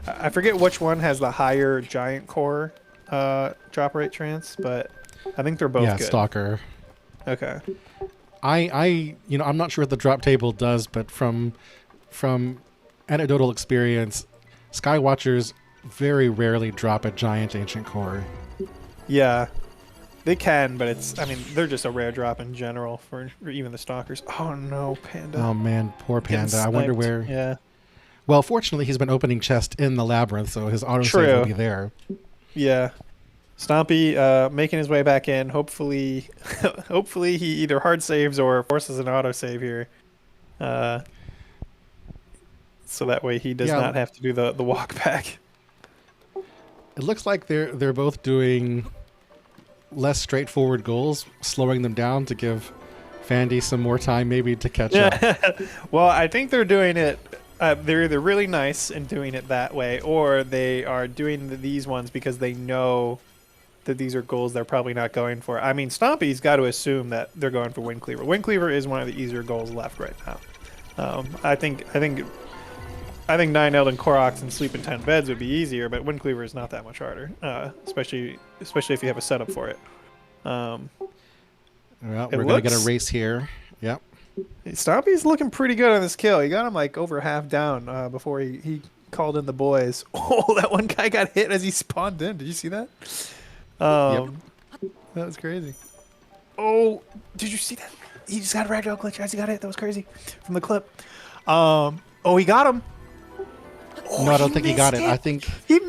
I forget which one has the higher giant core drop rate chance, but I think they're both good. Stalker. Okay. I'm not sure what the drop table does, but from anecdotal experience, Skywatchers very rarely drop a giant ancient core. Yeah. They can, but they're just a rare drop in general for even the Stalkers. Oh no, Panda. Oh man, poor Panda. I wonder where. Yeah. Well, fortunately, he's been opening chest in the labyrinth, so his autosave will be there. Yeah. Stompy making his way back in. Hopefully he either hard saves or forces an autosave here. So that way he does not have to do the walk back. It looks like they're both doing less straightforward goals, slowing them down to give Phandy some more time maybe to catch up. Well, I think they're doing it. They're either really nice and doing it that way, or they are doing these ones because they know that these are goals they're probably not going for. I mean, Stompy's got to assume that they're going for Wind Cleaver. Wind Cleaver is one of the easier goals left right now. I think 9Eld and Koroks and Sleep in 10 Beds would be easier, but Wind Cleaver is not that much harder, especially if you have a setup for it. Well, we're going to get a race here. Yep. Stompy's looking pretty good on this kill. He got him like over half down before he called in the boys. Oh, that one guy got hit as he spawned in. Did you see that? That was crazy. Oh, did you see that? He just got a ragdoll glitch as he got hit. That was crazy from the clip. Oh, he got him. Oh, no, I don't think he got it. I think it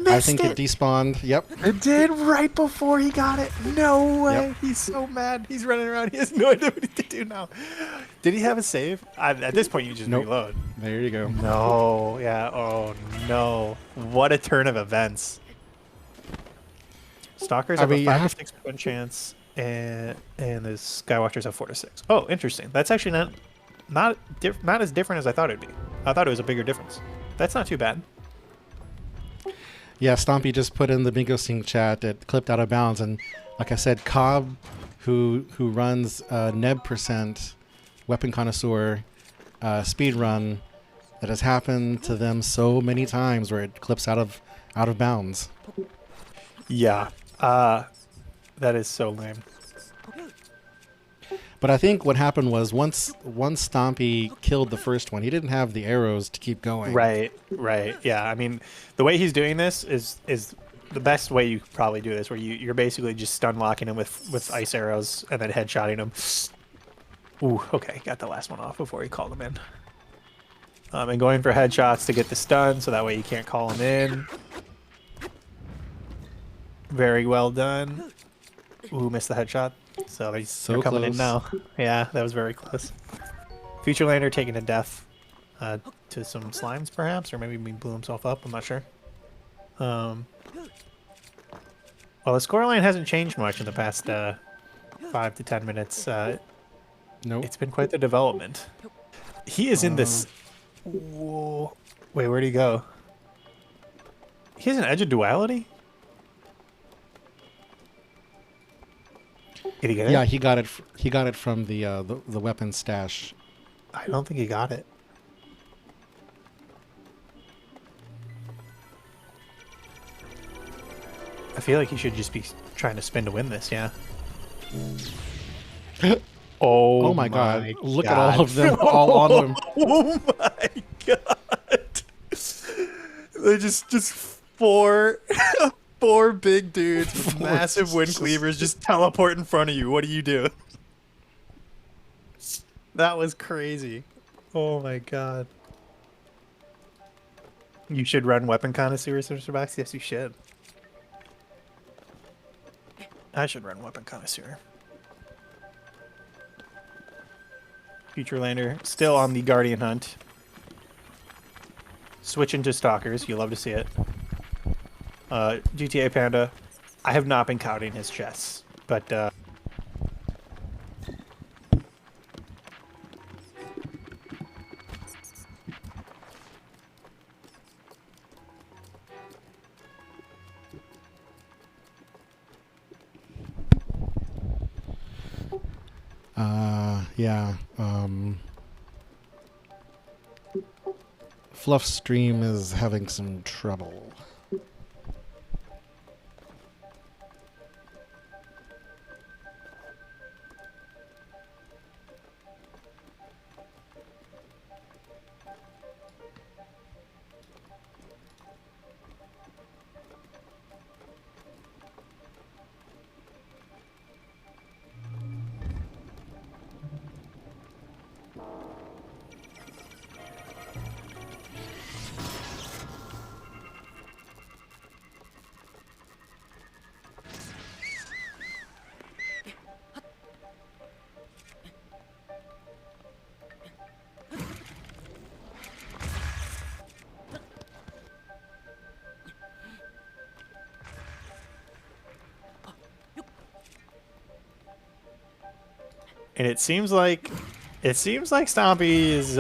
despawned. Yep. It did right before he got it. No way. Yep. He's so mad. He's running around. He has no idea what to do now. Did he have a save? At this point, you just reload. There you go. No. Yeah. Oh, no. What a turn of events. Stalkers have a 5 to 6% chance, and the Skywatchers have 4 to 6. Oh, interesting. That's actually not as different as I thought it'd be. I thought it was a bigger difference. That's not too bad. Yeah, Stompy just put in the Bingothon chat. It clipped out of bounds, and like I said, Cobb, who runs Neb percent Weapon Connoisseur speed run, that has happened to them so many times where it clips out of bounds. Yeah, that is so lame. But I think what happened was once Stompy killed the first one, he didn't have the arrows to keep going. Right. Yeah, I mean, the way he's doing this is the best way you could probably do this, where you're basically just stun locking him with ice arrows and then headshotting him. Ooh, okay, got the last one off before he called him in. And going for headshots to get the stun, so that way you can't call him in. Very well done. Ooh, missed the headshot. So they're coming in now. Yeah, that was very close. Future Lander taking a death to some slimes, perhaps, or maybe he blew himself up. I'm not sure. Well, the scoreline hasn't changed much in the past 5 to 10 minutes. Nope. It's been quite the development. He is in this. Whoa. Wait, where'd he go? He has an Edge of Duality? Did he get it? Yeah, he got it. He got it from the weapon stash. I don't think he got it. I feel like he should just be trying to spin to win this. Yeah. Oh my god. Look at all of them all on him. Oh my god. They're just four four big dudes with massive wind cleavers just teleport in front of you. What do you do? That was crazy. Oh my god. You should run Weapon Connoisseur, Mr. Box? Yes, you should. I should run Weapon Connoisseur. Future Lander, still on the Guardian hunt. Switching to Stalkers, you love to see it. GTA Panda, I have not been counting his chests, but yeah. Fluff's stream is having some trouble. and it seems like Stompy is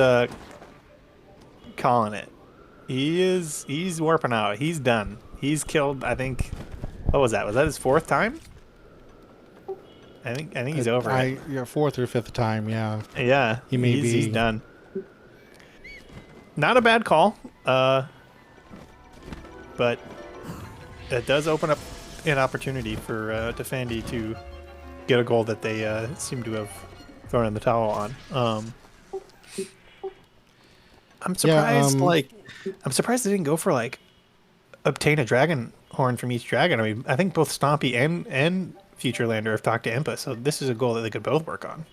calling it. He's warping out. He's done. He's killed, I think, what was that? Was that his fourth time? I think he's over it. Yeah, fourth or fifth time, yeah. Yeah. He's done. Not a bad call. But it does open up an opportunity for phandy to get a goal that they seem to have thrown in the towel on. I'm surprised. I'm surprised they didn't go for obtain a dragon horn from each dragon. I mean, I think both Stompy and Future Lander have talked to Impa, so this is a goal that they could both work on.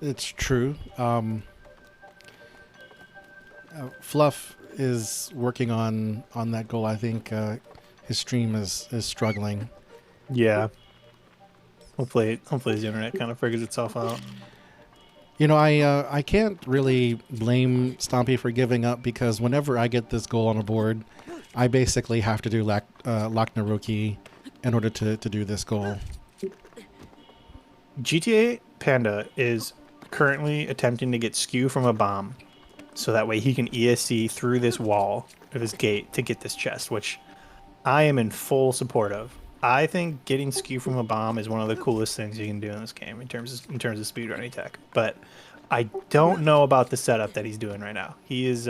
It's true. Fluff is working on that goal. I think his stream is struggling. Yeah. Hopefully his internet kind of figures itself out. You know, I can't really blame Stompy for giving up because whenever I get this goal on a board, I basically have to do Laknaruki in order to do this goal. GTA Panda is currently attempting to get skew from a bomb, so that way he can ESC through this wall of his gate to get this chest, which I am in full support of. I think getting skew from a bomb is one of the coolest things you can do in this game in terms of speedrunning tech. But I don't know about the setup that he's doing right now. He is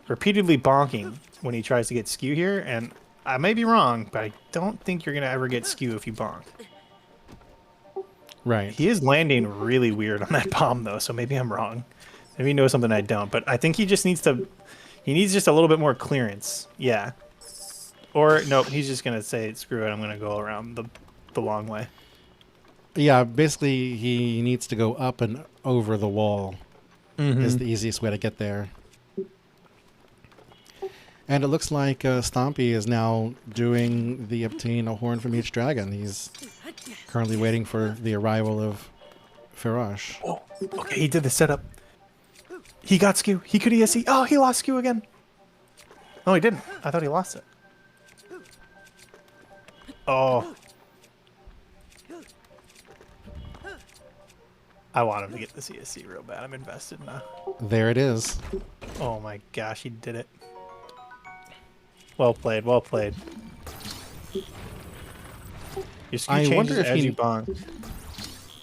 repeatedly bonking when he tries to get skew here, and I may be wrong, but I don't think you're gonna ever get skew if you bonk. Right. He is landing really weird on that bomb though, so maybe I'm wrong. Maybe he knows something I don't, but I think he just needs to. He needs just a little bit more clearance. Yeah. Or, nope, he's just going to say, screw it, I'm going to go around the long way. Yeah, basically he needs to go up and over the wall is the easiest way to get there. And it looks like Stompy is now doing the obtain a horn from each dragon. He's currently waiting for the arrival of Farash. Oh, okay, he did the setup. He got skew. He could ESC. Oh, he lost skew again. No, he didn't. I thought he lost it. Oh. I want him to get the CSC real bad. I'm invested now. There it is. Oh my gosh, he did it. Well played, well played. Your skew changes as you bonk.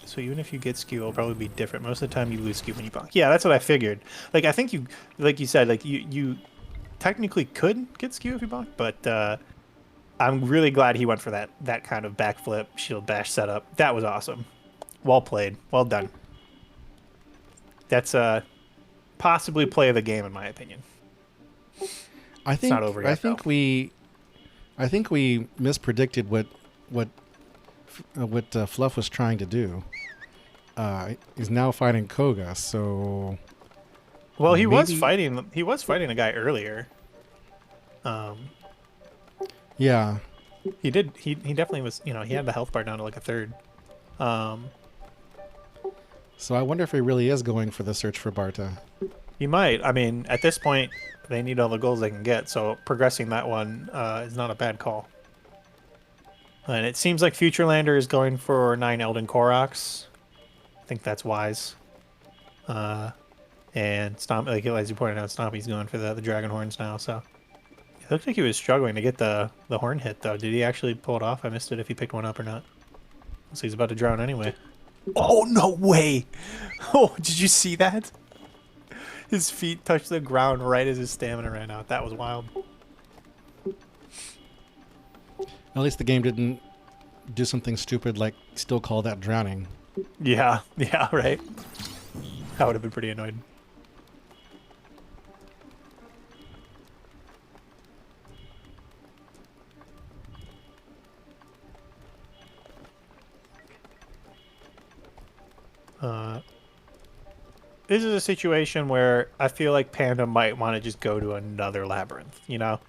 So even if you get skew, it'll probably be different. Most of the time you lose skew when you bonk. Yeah, that's what I figured. Like, I think you, like you said, like you technically could get skew if you bonk, but I'm really glad he went for that kind of backflip shield bash setup. That was awesome. Well played. Well done. That's possibly play of the game in my opinion. I not over yet, think we mispredicted what Fluff was trying to do. He's now fighting Koga, so Well, he was maybe- fighting a guy earlier. Yeah. He definitely was, he had the health bar down to like a third. So I wonder if he really is going for the search for Barta. He might. I mean, at this point, they need all the goals they can get, so progressing that one is not a bad call. And it seems like Futurelander is going for 9 Elden Koroks. I think that's wise. And Stomp, like as you pointed out, Stompy's going for the Dragon Horns now, so... It looked like he was struggling to get the horn hit, though. Did he actually pull it off? I missed it if he picked one up or not. So he's about to drown anyway. Oh, no way! Oh, did you see that? His feet touched the ground right as his stamina ran out. That was wild. At least the game didn't do something stupid like still call that drowning. Yeah, right? I would have been pretty annoyed. This is a situation where I feel like Panda might want to just go to another labyrinth, you know?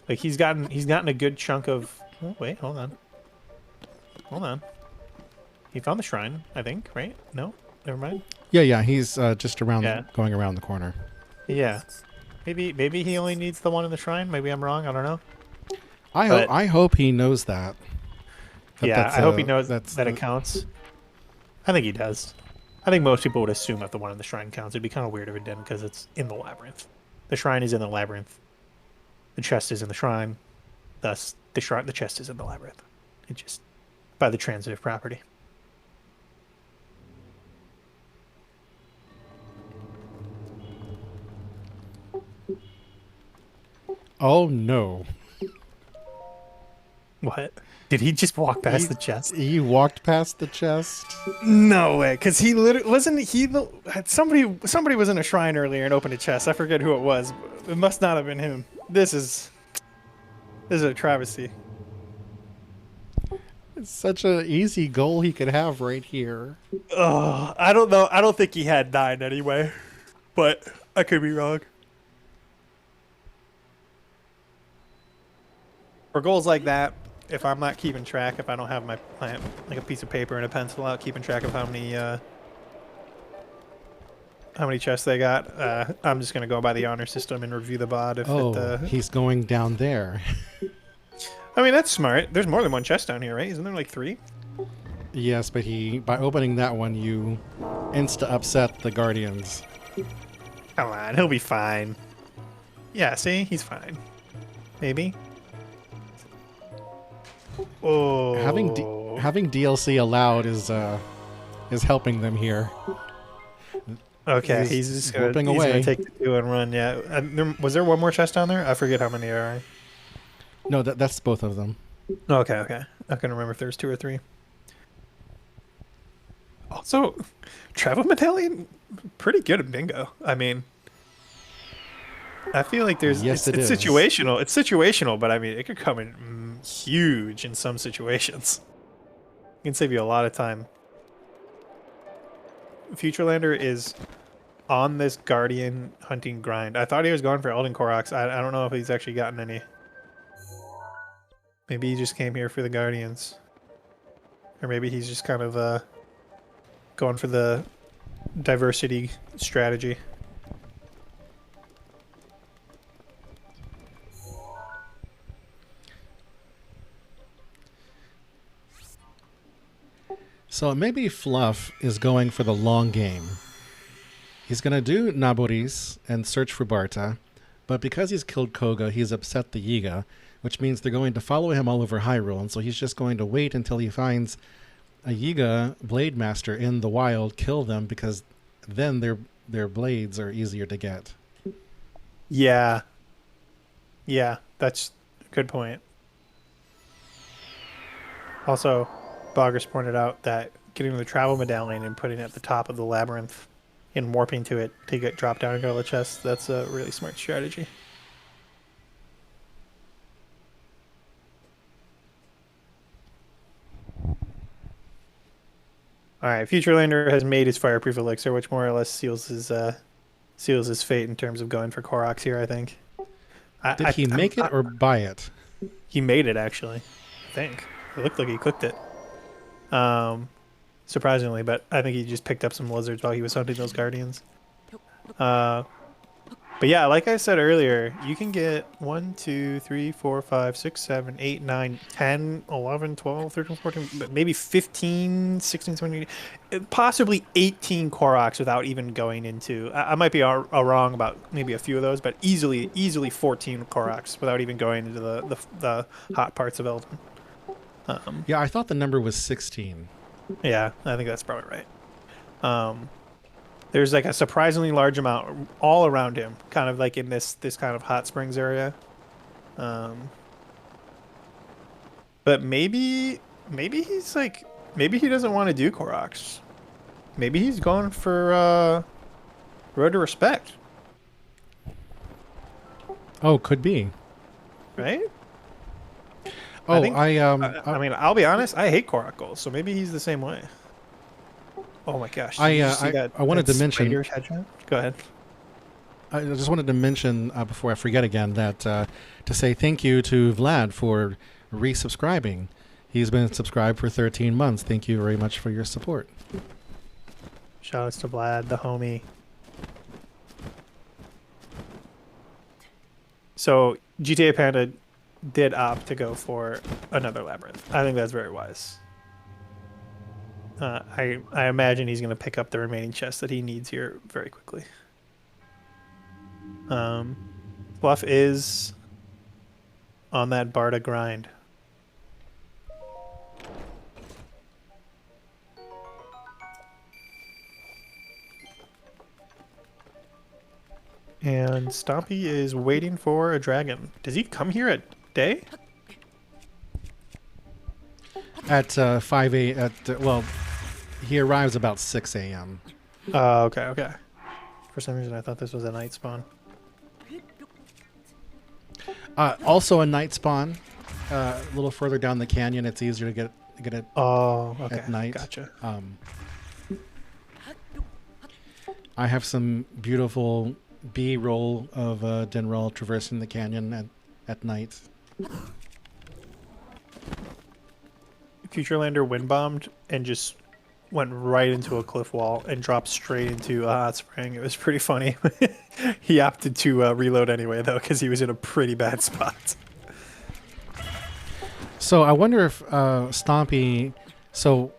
Like he's gotten a good chunk of... Oh, wait, hold on. He found the shrine, I think, right? No? Never mind. Yeah, he's just around, Yeah. going around the corner. Yeah. Maybe he only needs the one in the shrine. Maybe I'm wrong. I don't know. I hope he knows that. Yeah, I hope he knows that it counts. I think he does. I think most people would assume that the one in the shrine counts. It'd be kind of weird if it didn't because it's in the labyrinth. The shrine is in the labyrinth. The chest is in the shrine. Thus, the chest is in the labyrinth. It just by the transitive property. Oh no! What? Did he just walk past the chest? He walked past the chest. No way, because he literally wasn't he the somebody was in a shrine earlier and opened a chest. I forget who it was. It must not have been him. This is a travesty. It's such an easy goal he could have right here. Oh, I don't know. I don't think he had 9 anyway, but I could be wrong. For goals like that, if I'm not keeping track, if I don't have my like a piece of paper and a pencil out, keeping track of how many chests they got, I'm just gonna go by the honor system and review the VOD. He's going down there. I mean, that's smart. There's more than one chest down here, right? Isn't there like 3? Yes, but by opening that one, you upset the Guardians. Come on, he'll be fine. Yeah, see, he's fine. Maybe. Oh, having DLC allowed is helping them here. Okay, he's just gonna take the 2 and run. Yeah, was there one more chest down there? I forget how many there are. No, that's both of them. Okay. I can remember if there's 2 or 3. Also, travel medallion, pretty good at bingo. I mean, I feel like it's situational. It's situational, but I mean, it could come in huge in some situations. It can save you a lot of time. Futurelander is on this Guardian hunting grind. I thought he was going for Elden Koroks. I don't know if he's actually gotten any. Maybe he just came here for the Guardians. Or maybe he's just kind of going for the diversity strategy. So maybe Fluff is going for the long game. He's going to do Naboris and search for Barta, but because he's killed Koga, he's upset the Yiga, which means they're going to follow him all over Hyrule, and so he's just going to wait until he finds a Yiga Blade Master in the wild, kill them, because then their blades are easier to get. Yeah, that's a good point. Also, Boggers pointed out that getting the travel medallion and putting it at the top of the labyrinth and warping to it to get drop down and go to the chest. That's a really smart strategy. All right, Futurelander has made his fireproof elixir, which more or less seals his fate in terms of going for Koroks here. I think. Did he make it or buy it? He made it actually. I think it looked like he cooked it. Surprisingly, but I think he just picked up some lizards while he was hunting those guardians. But yeah, like I said earlier, you can get 1, 2, 3, 4, 5, 6, 7, 8, 9, 10, 11, 12, 13, 14, but maybe 15, 16, 17, possibly 18 Koroks without even going into... I might be wrong about maybe a few of those, but easily 14 Koroks without even going into the hot parts of Elden. Yeah, I thought the number was 16. Yeah, I think that's probably right. There's like a surprisingly large amount all around him, kind of like in this kind of hot springs area. But maybe he's like, maybe he doesn't want to do Koroks. Maybe he's going for Road to Respect. Oh, could be. Right? Oh, I mean, I'll be honest, I hate Korok goals, so maybe he's the same way. Oh my gosh. I wanted to mention... Go ahead. I just wanted to mention, before I forget again, that to say thank you to Vlad for resubscribing. He's been subscribed for 13 months. Thank you very much for your support. Shoutouts to Vlad, the homie. So, GTA Panda did opt to go for another labyrinth. I think that's very wise. I imagine he's going to pick up the remaining chests that he needs here very quickly. Fluff is on that Barda grind. And Stompy is waiting for a dragon. Does he come here at day? At 5 a.m. Well, he arrives about 6 a.m. Okay. For some reason, I thought this was a night spawn. Also a night spawn. A little further down the canyon, it's easier to get it at night. Gotcha. I have some beautiful B-roll of Denrel traversing the canyon at night. Futurelander wind bombed and just went right into a cliff wall and dropped straight into a hot spring. It was pretty funny. He opted to reload anyway, though, because he was in a pretty bad spot. So I wonder if Stompy... So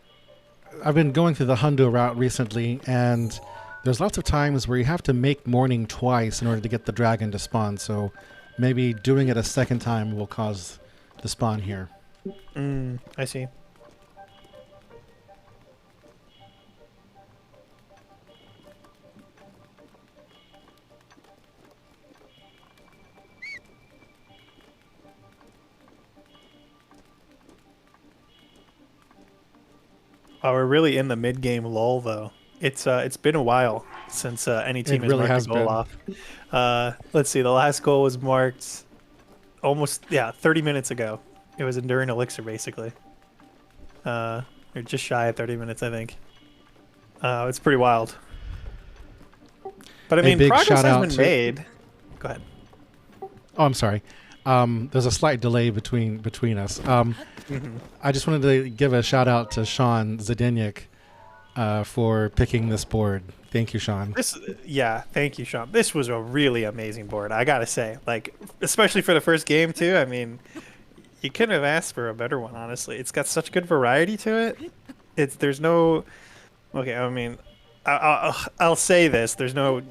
I've been going through the Hundo route recently, and there's lots of times where you have to make morning twice in order to get the dragon to spawn. So maybe doing it a second time will cause the spawn here. I see. Oh, we're really in the mid-game lull, though. It's been a while since any team has marked a goal off. Let's see. The last goal was marked almost 30 minutes ago. It was during Elixir, basically. Or just shy of 30 minutes, I think. It's pretty wild. But I mean, progress has been made. Go ahead. Oh, I'm sorry. There's a slight delay between us. I just wanted to give a shout out to Sean Zdenyk for picking this board. Thank you, Sean. Thank you, Sean. This was a really amazing board, I gotta say. Like, especially for the first game too. I mean, you couldn't have asked for a better one, honestly. It's got such good variety to it. There's no. Okay, I mean, I'll say this. There's no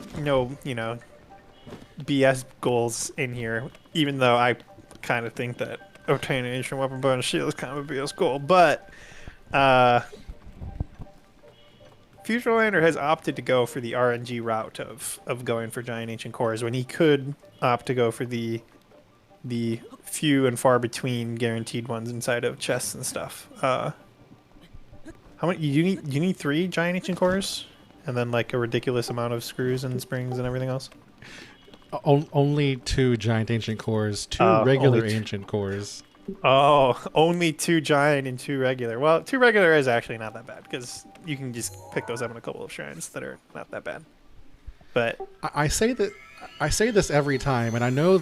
BS goals in here, even though I kind of think that obtaining ancient weapon bonus shield is kind of a BS goal. But Futurelander has opted to go for the RNG route of going for giant ancient cores when he could opt to go for the few and far between guaranteed ones inside of chests and stuff. How many you need? You need 3 giant ancient cores, and then like a ridiculous amount of screws and springs and everything else. Only 2 giant ancient cores, 2 regular Only ancient cores. Oh, only 2 giant and 2 regular. Well, 2 regular is actually not that bad because you can just pick those up in a couple of shrines that are not that bad. But I say this every time, and I know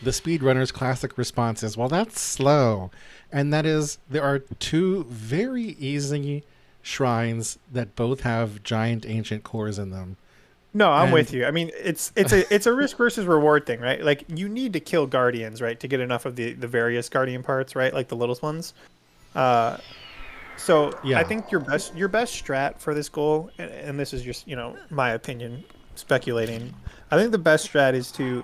the speedrunner's classic response is, "Well, that's slow," and that is there are 2 very easy shrines that both have giant ancient cores in them. no, I'm And with you. I mean, it's a risk versus reward thing, right? Like you need to kill guardians, right, to get enough of the various guardian parts, right? Like the littlest ones. Uh, so Yeah. I think your best strat for this goal, and this is just my opinion, speculating. I think the best strat is to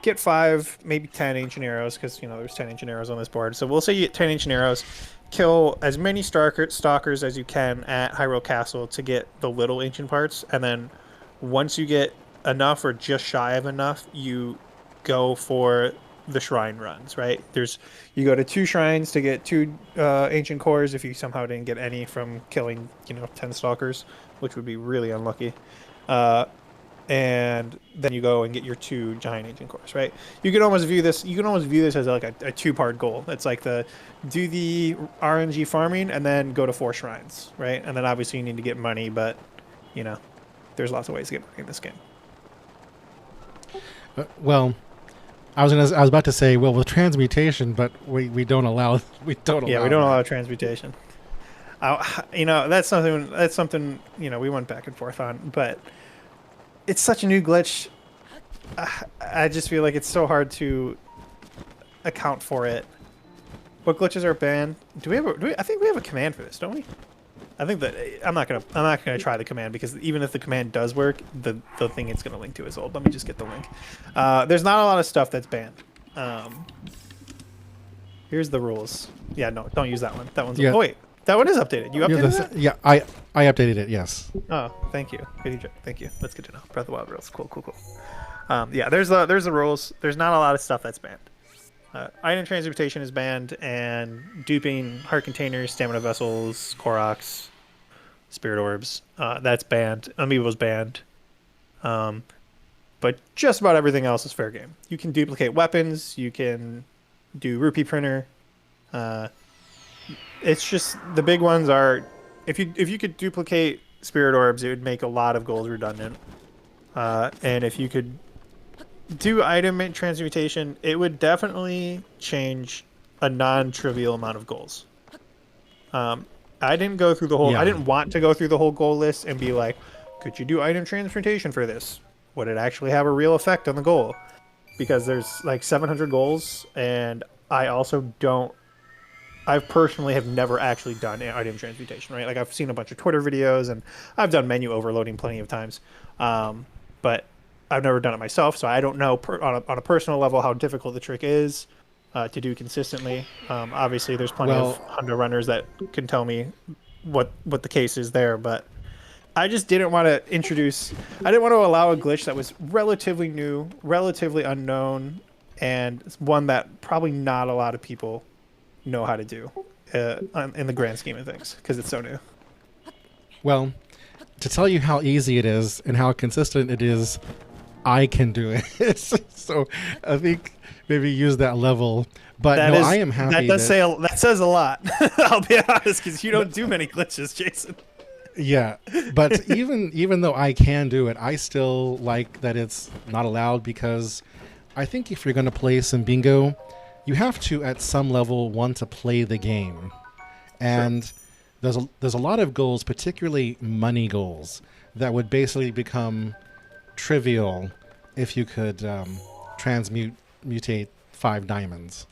get 5, maybe 10 ancient arrows, because there's 10 ancient arrows on this board. So we'll say you get 10 ancient arrows, kill as many stalkers as you can at Hyrule Castle to get the little ancient parts, and then once you get enough or just shy of enough, you go for the shrine runs. Right? You go to 2 shrines to get 2 ancient cores if you somehow didn't get any from killing 10 stalkers, which would be really unlucky. And then you go and get your 2 giant ancient cores, right? You can almost view this as like a 2-part goal. It's like do the RNG farming and then go to 4 shrines, right? And then obviously you need to get money, but there's lots of ways to get money in this game. Well, I was about to say, well, with transmutation, but we don't allow Yeah, we don't allow transmutation. That's something we went back and forth on, but it's such a new glitch. I just feel like it's so hard to account for it. What glitches are banned? I think we have a command for this, don't we? I think that I'm not gonna try the command because even if the command does work, the thing it's gonna link to is old. Let me just get the link. There's not a lot of stuff that's banned. Here's the rules. Yeah, no, don't use that one. That one's Oh wait, that one is updated. You updated that? Yeah, I updated it. Yes. Oh, thank you. Thank you. That's good to know. Breath of the Wild rules. Cool. Yeah, there's the rules. There's not a lot of stuff that's banned. Item transmutation is banned, and duping heart containers, stamina vessels, Koroks, spirit orbs, that's banned. Amiibo's banned. But just about everything else is fair game. You can duplicate weapons. You can do rupee printer. It's just the big ones are if you could duplicate spirit orbs, it would make a lot of goals redundant. And if you could do item transmutation, it would definitely change a non-trivial amount of goals. I didn't go through the whole. Yeah. I didn't want to go through the whole goal list and be like, could you do item transmutation for this? Would it actually have a real effect on the goal? Because there's like 700 goals, and I also don't. I personally have never actually done item transmutation, right? Like I've seen a bunch of Twitter videos, and I've done menu overloading plenty of times, but I've never done it myself, so I don't know on a personal level how difficult the trick is to do consistently. Obviously, there's plenty of Honda runners that can tell me what the case is there, but I just didn't want to I didn't want to allow a glitch that was relatively new, relatively unknown, and one that probably not a lot of people know how to do in the grand scheme of things because it's so new. Well, to tell you how easy it is and how consistent it is, I can do it. So I think maybe use that level. But I am happy. That says a lot. I'll be honest, because you don't do many glitches, Jason. Yeah, but even though I can do it, I still like that it's not allowed because I think if you're going to play some bingo, you have to at some level want to play the game, and there's a lot of goals, particularly money goals, that would basically become trivial if you could mutate 5 diamonds.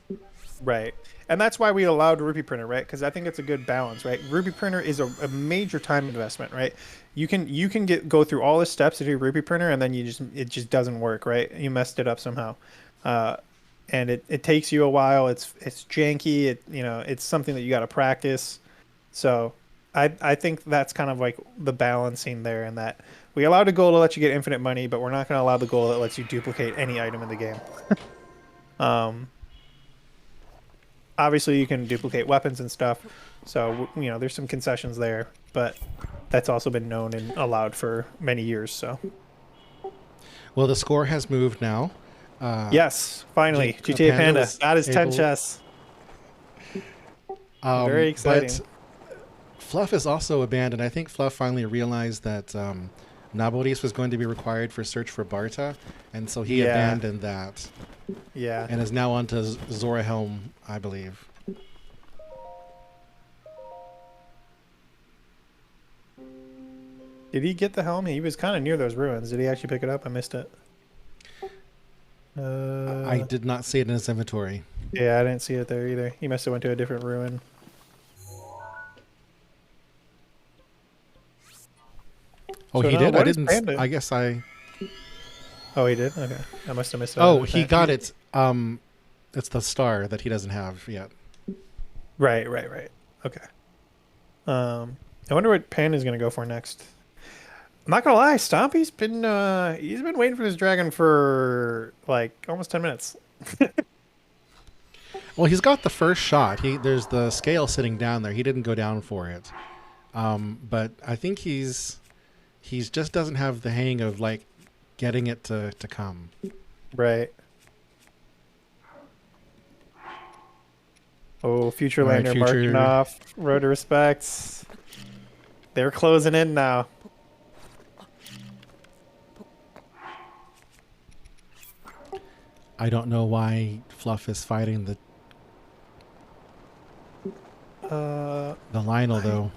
Right. And that's why we allowed Rupee Printer, right? Because I think it's a good balance, right? Rupee Printer is a major time investment, right? You can go through all the steps to do Rupee Printer, and then it just doesn't work, right? You messed it up somehow, and it takes you a while. It's janky. It's something that you got to practice. So I think that's kind of like the balancing there, and that we allowed a goal to let you get infinite money, but we're not going to allow the goal that lets you duplicate any item in the game. obviously you can duplicate weapons and stuff. So, you know, there's some concessions there, but that's also been known and allowed for many years. So, Well, the score has moved now. yes, finally, GTA Panda Panda was got his 10 able- chess. Very exciting. But Fluff is also abandoned. I think Fluff finally realized that Nabodis was going to be required for Search for Barta, and so he abandoned that. Yeah. And is now on to Zora Helm, I believe. Did he get the helm? He was kind of near those ruins. Did he actually pick it up? I missed it. I did not see it in his inventory. Yeah, I didn't see it there either. He must have went to a different ruin. Oh, So he now, did? I what is didn't. Panda? I guess I. Oh, he did? Okay. I must have missed it. Oh, he got it. It's the star that he doesn't have yet. Right. Okay. I wonder what Panda's going to go for next. I'm not going to lie. Stompy's been waiting for this dragon for like almost 10 minutes. Well, he's got the first shot. There's the scale sitting down there. He didn't go down for it. But I think he's just doesn't have the hang of like getting it to come. Right. Oh, Future All right, Lander Future. marking off. Road to respects. They're closing in now. I don't know why Fluff is fighting the Lionel though.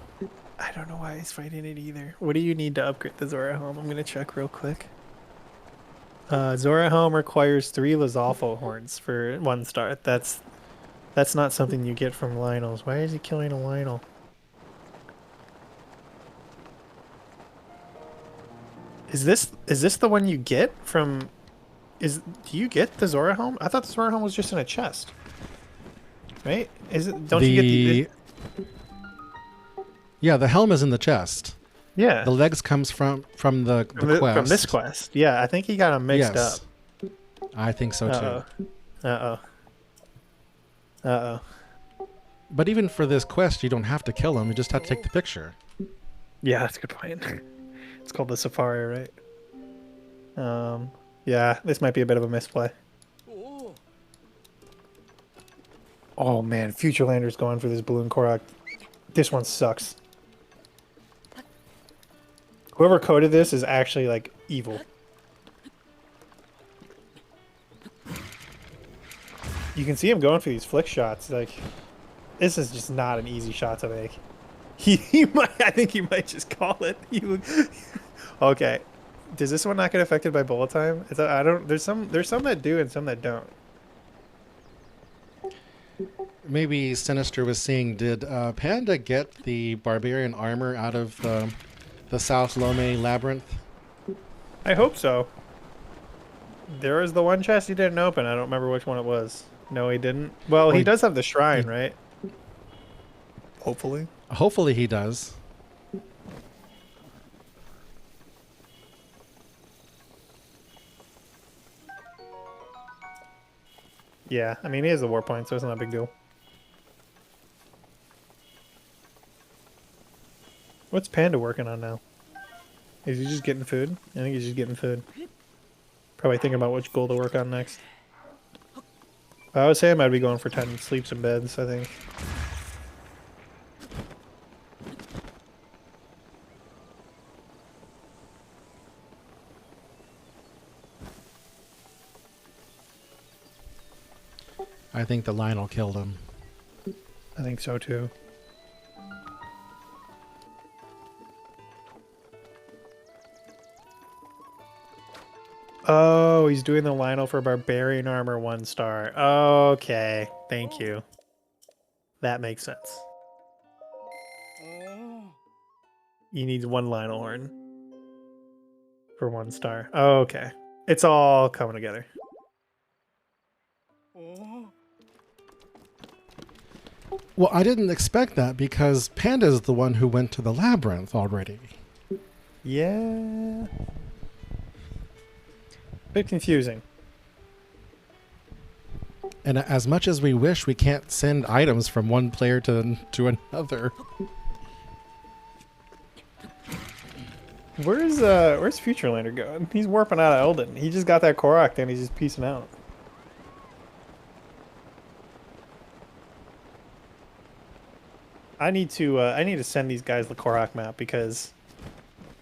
I don't know why he's fighting it either. What do you need to upgrade the Zora Helm? I'm going to check real quick. Zora Helm requires 3 Lizalfo horns for 1 star. That's not something you get from Lionel's. Why is he killing a Lionel? Is this the one you get from? Do you get the Zora Helm? I thought the Zora Helm was just in a chest. Right? Is it? Don't you get the? Yeah, the helm is in the chest. Yeah. The legs comes from the quest. From this quest. Yeah, I think he got them mixed Yes. up. I think so too. Uh-oh. But even for this quest, you don't have to kill him. You just have to take the picture. Yeah, that's a good point. It's called the Safari, right? Yeah, this might be a bit of a misplay. Oh man, Future Lander's going for this balloon Korok. This one sucks. Whoever coded this is actually like evil. You can see him going for these flick shots. Like, this is just not an easy shot to make. He might. I think he might just call it. Okay. Does this one not get affected by bullet time? I don't. There's some that do and some that don't. Maybe Sinister was seeing, did Panda get the barbarian armor out of the South Lome Labyrinth? I hope so. There was the one chest he didn't open. I don't remember which one it was. No, he didn't. Well, he does have the shrine, right? Hopefully. Hopefully he does. Yeah, I mean, he has the war point, so it's not a big deal. What's Panda working on now? Is he just getting food? I think he's just getting food. Probably thinking about which goal to work on next. If I was him, I'd be going for 10 sleeps and beds, I think. I think the Lionel killed him. I think so too. Oh, he's doing the Lionel for Barbarian Armor 1 star. Okay, thank you. That makes sense. He needs 1 Lionel horn for 1 star. Okay, it's all coming together. Well, I didn't expect that because Panda's the one who went to the labyrinth already. Yeah. Bit confusing. And as much as we wish, we can't send items from one player to another. Where's Futurelander going? He's warping out of Elden. He just got that Korok and he's just peacing out. I need to send these guys the Korok map because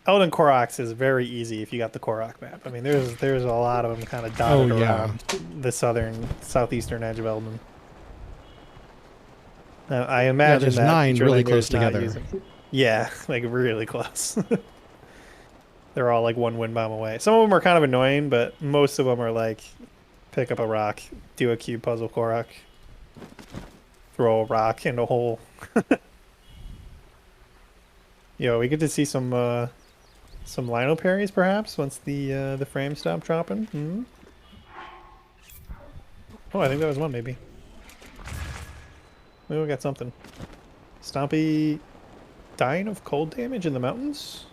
Elden Koroks is very easy if you got the Korok map. I mean, there's a lot of them kind of dotted around the southeastern edge of Elden. I imagine there's that 9 really close together. Yeah, like really close. They're all like one wind bomb away. Some of them are kind of annoying, but most of them are like pick up a rock, do a cube puzzle Korok, throw a rock in a hole. Yo, we get to see some Lionel parries perhaps once the frames stop dropping. Hmm? Oh, I think that was one maybe. Maybe we got something. Stompy dying of cold damage in the mountains?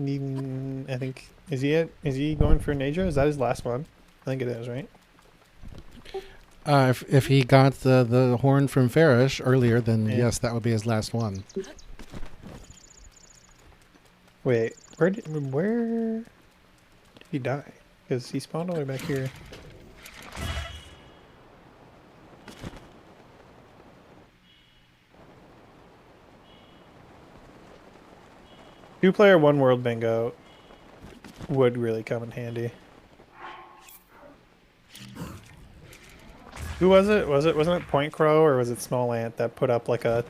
I think is he going for Naja? Is that his last one? I think it is, right? If he got the horn from Farish earlier, then yes, that would be his last one. Wait, where did he die? Because he spawned all the way back here. Two-player, one-world bingo would really come in handy. Who was it? Wasn't it Point Crow or was it Small Ant that put up like a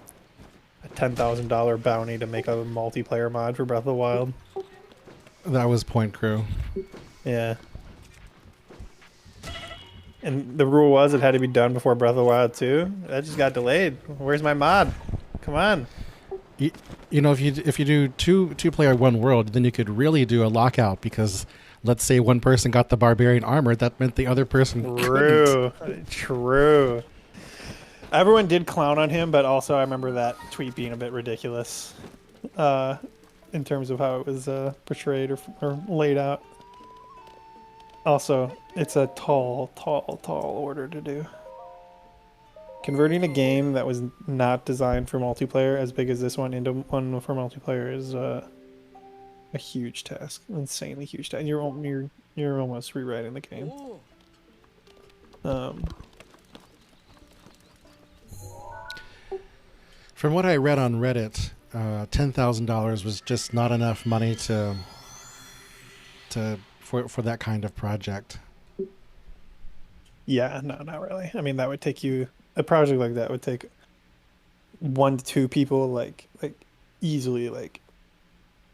$10,000 bounty to make a multiplayer mod for Breath of the Wild? That was Point Crew. Yeah. And the rule was it had to be done before Breath of the Wild 2. That just got delayed. Where's my mod? Come on. You know, if you do two-player, one world, then you could really do a lockout because let's say one person got the barbarian armor, that meant the other person couldn't. True. Everyone did clown on him, but also I remember that tweet being a bit ridiculous in terms of how it was portrayed or laid out. Also, it's a tall order to do. Converting a game that was not designed for multiplayer as big as this one into one for multiplayer is a huge task, insanely huge task. You're almost rewriting the game. From what I read on Reddit, $10,000 was just not enough money for that kind of project. Yeah, no, not really. I mean, that would take you. A project like that would take 1 to 2 people, like easily, like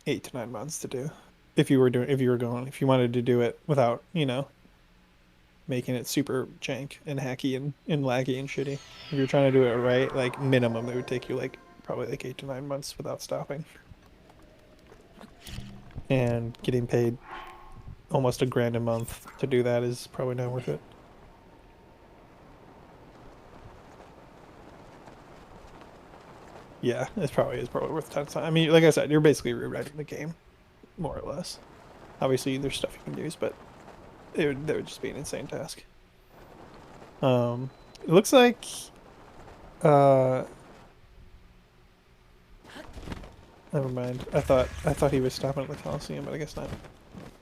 8 to 9 months to do. If you wanted to do it without, making it super jank and hacky and laggy and shitty. If you're trying to do it right, like minimum, it would take you probably 8 to 9 months without stopping. And getting paid almost $1,000 a month to do that is probably not worth it. Yeah, it's probably worth 10 times. I mean, like I said, you're basically rewriting the game, more or less. Obviously, there's stuff you can use, but that would just be an insane task. It looks like, never mind. I thought he was stopping at the Coliseum, but I guess not.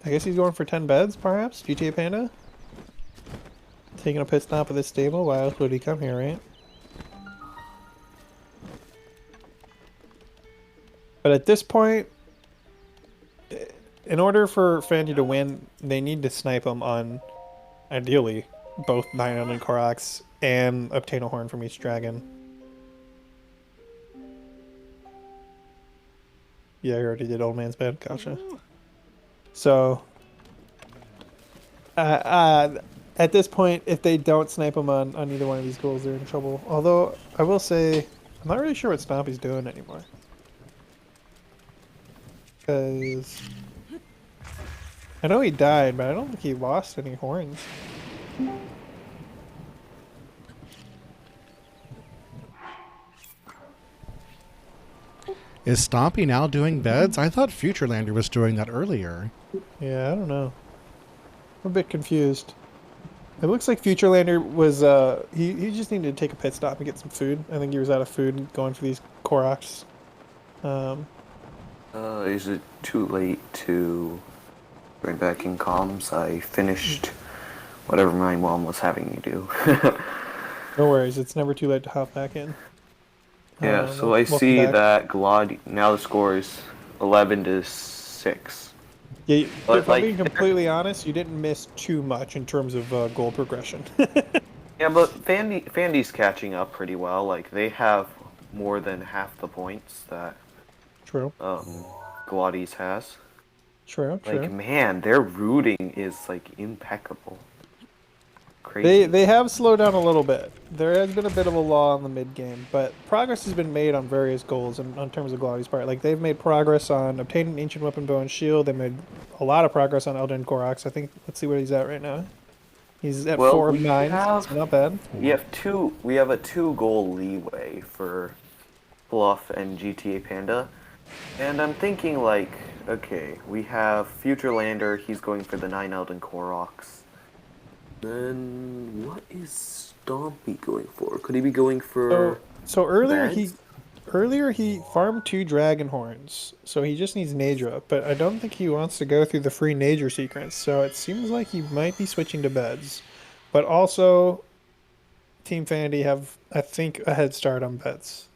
I guess he's going for 10 beds, perhaps. GTA Panda taking a pit stop at this stable. Why else would he come here, right? But at this point, in order for Phandy to win, they need to snipe him on, ideally, both 9 Elden Koroks and obtain a horn from each dragon. Yeah, I already did Old Man's Bed. Gotcha. So, at this point, if they don't snipe him on either one of these goals, they're in trouble. Although, I will say, I'm not really sure what Stompy's doing anymore. Because I know he died, but I don't think he lost any horns. Is Stompy now doing beds? I thought Futurelander was doing that earlier. Yeah, I don't know. I'm a bit confused. It looks like Futurelander was he just needed to take a pit stop and get some food. I think he was out of food going for these Koroks. Is it too late to bring back in comms? I finished whatever my mom was having me do. No worries, it's never too late to hop back in. Yeah, so I welcome see back. that now the score is 11-6. Yeah, But, if I'm like, being completely honest, you didn't miss too much in terms of goal progression. Yeah, but Phandy's catching up pretty well. Like, they have more than half the points that True. GLODDIES has. True. Like, man, their rooting is like impeccable. Crazy. They have slowed down a little bit. There has been a bit of a lull in the mid game, but progress has been made on various goals in terms of GLODDIES' part. Like they've made progress on obtaining ancient weapon, bow, and shield. They made a lot of progress on Elden Koroks. I think. Let's see what he's at right now. He's at 4 of 9. So not bad. We have a 2-goal leeway for Fluff and GTA Panda, and I'm thinking like, okay, we have Futurelander. He's going for the 9 Elden Koroks. Then what is Stompy going for? Could he be going for? So earlier Beds? he farmed 2 dragon horns, so he just needs Nadra. But I don't think he wants to go through the free Nadra sequence. So it seems like he might be switching to beds. But also, Team Phandy have I think a head start on beds.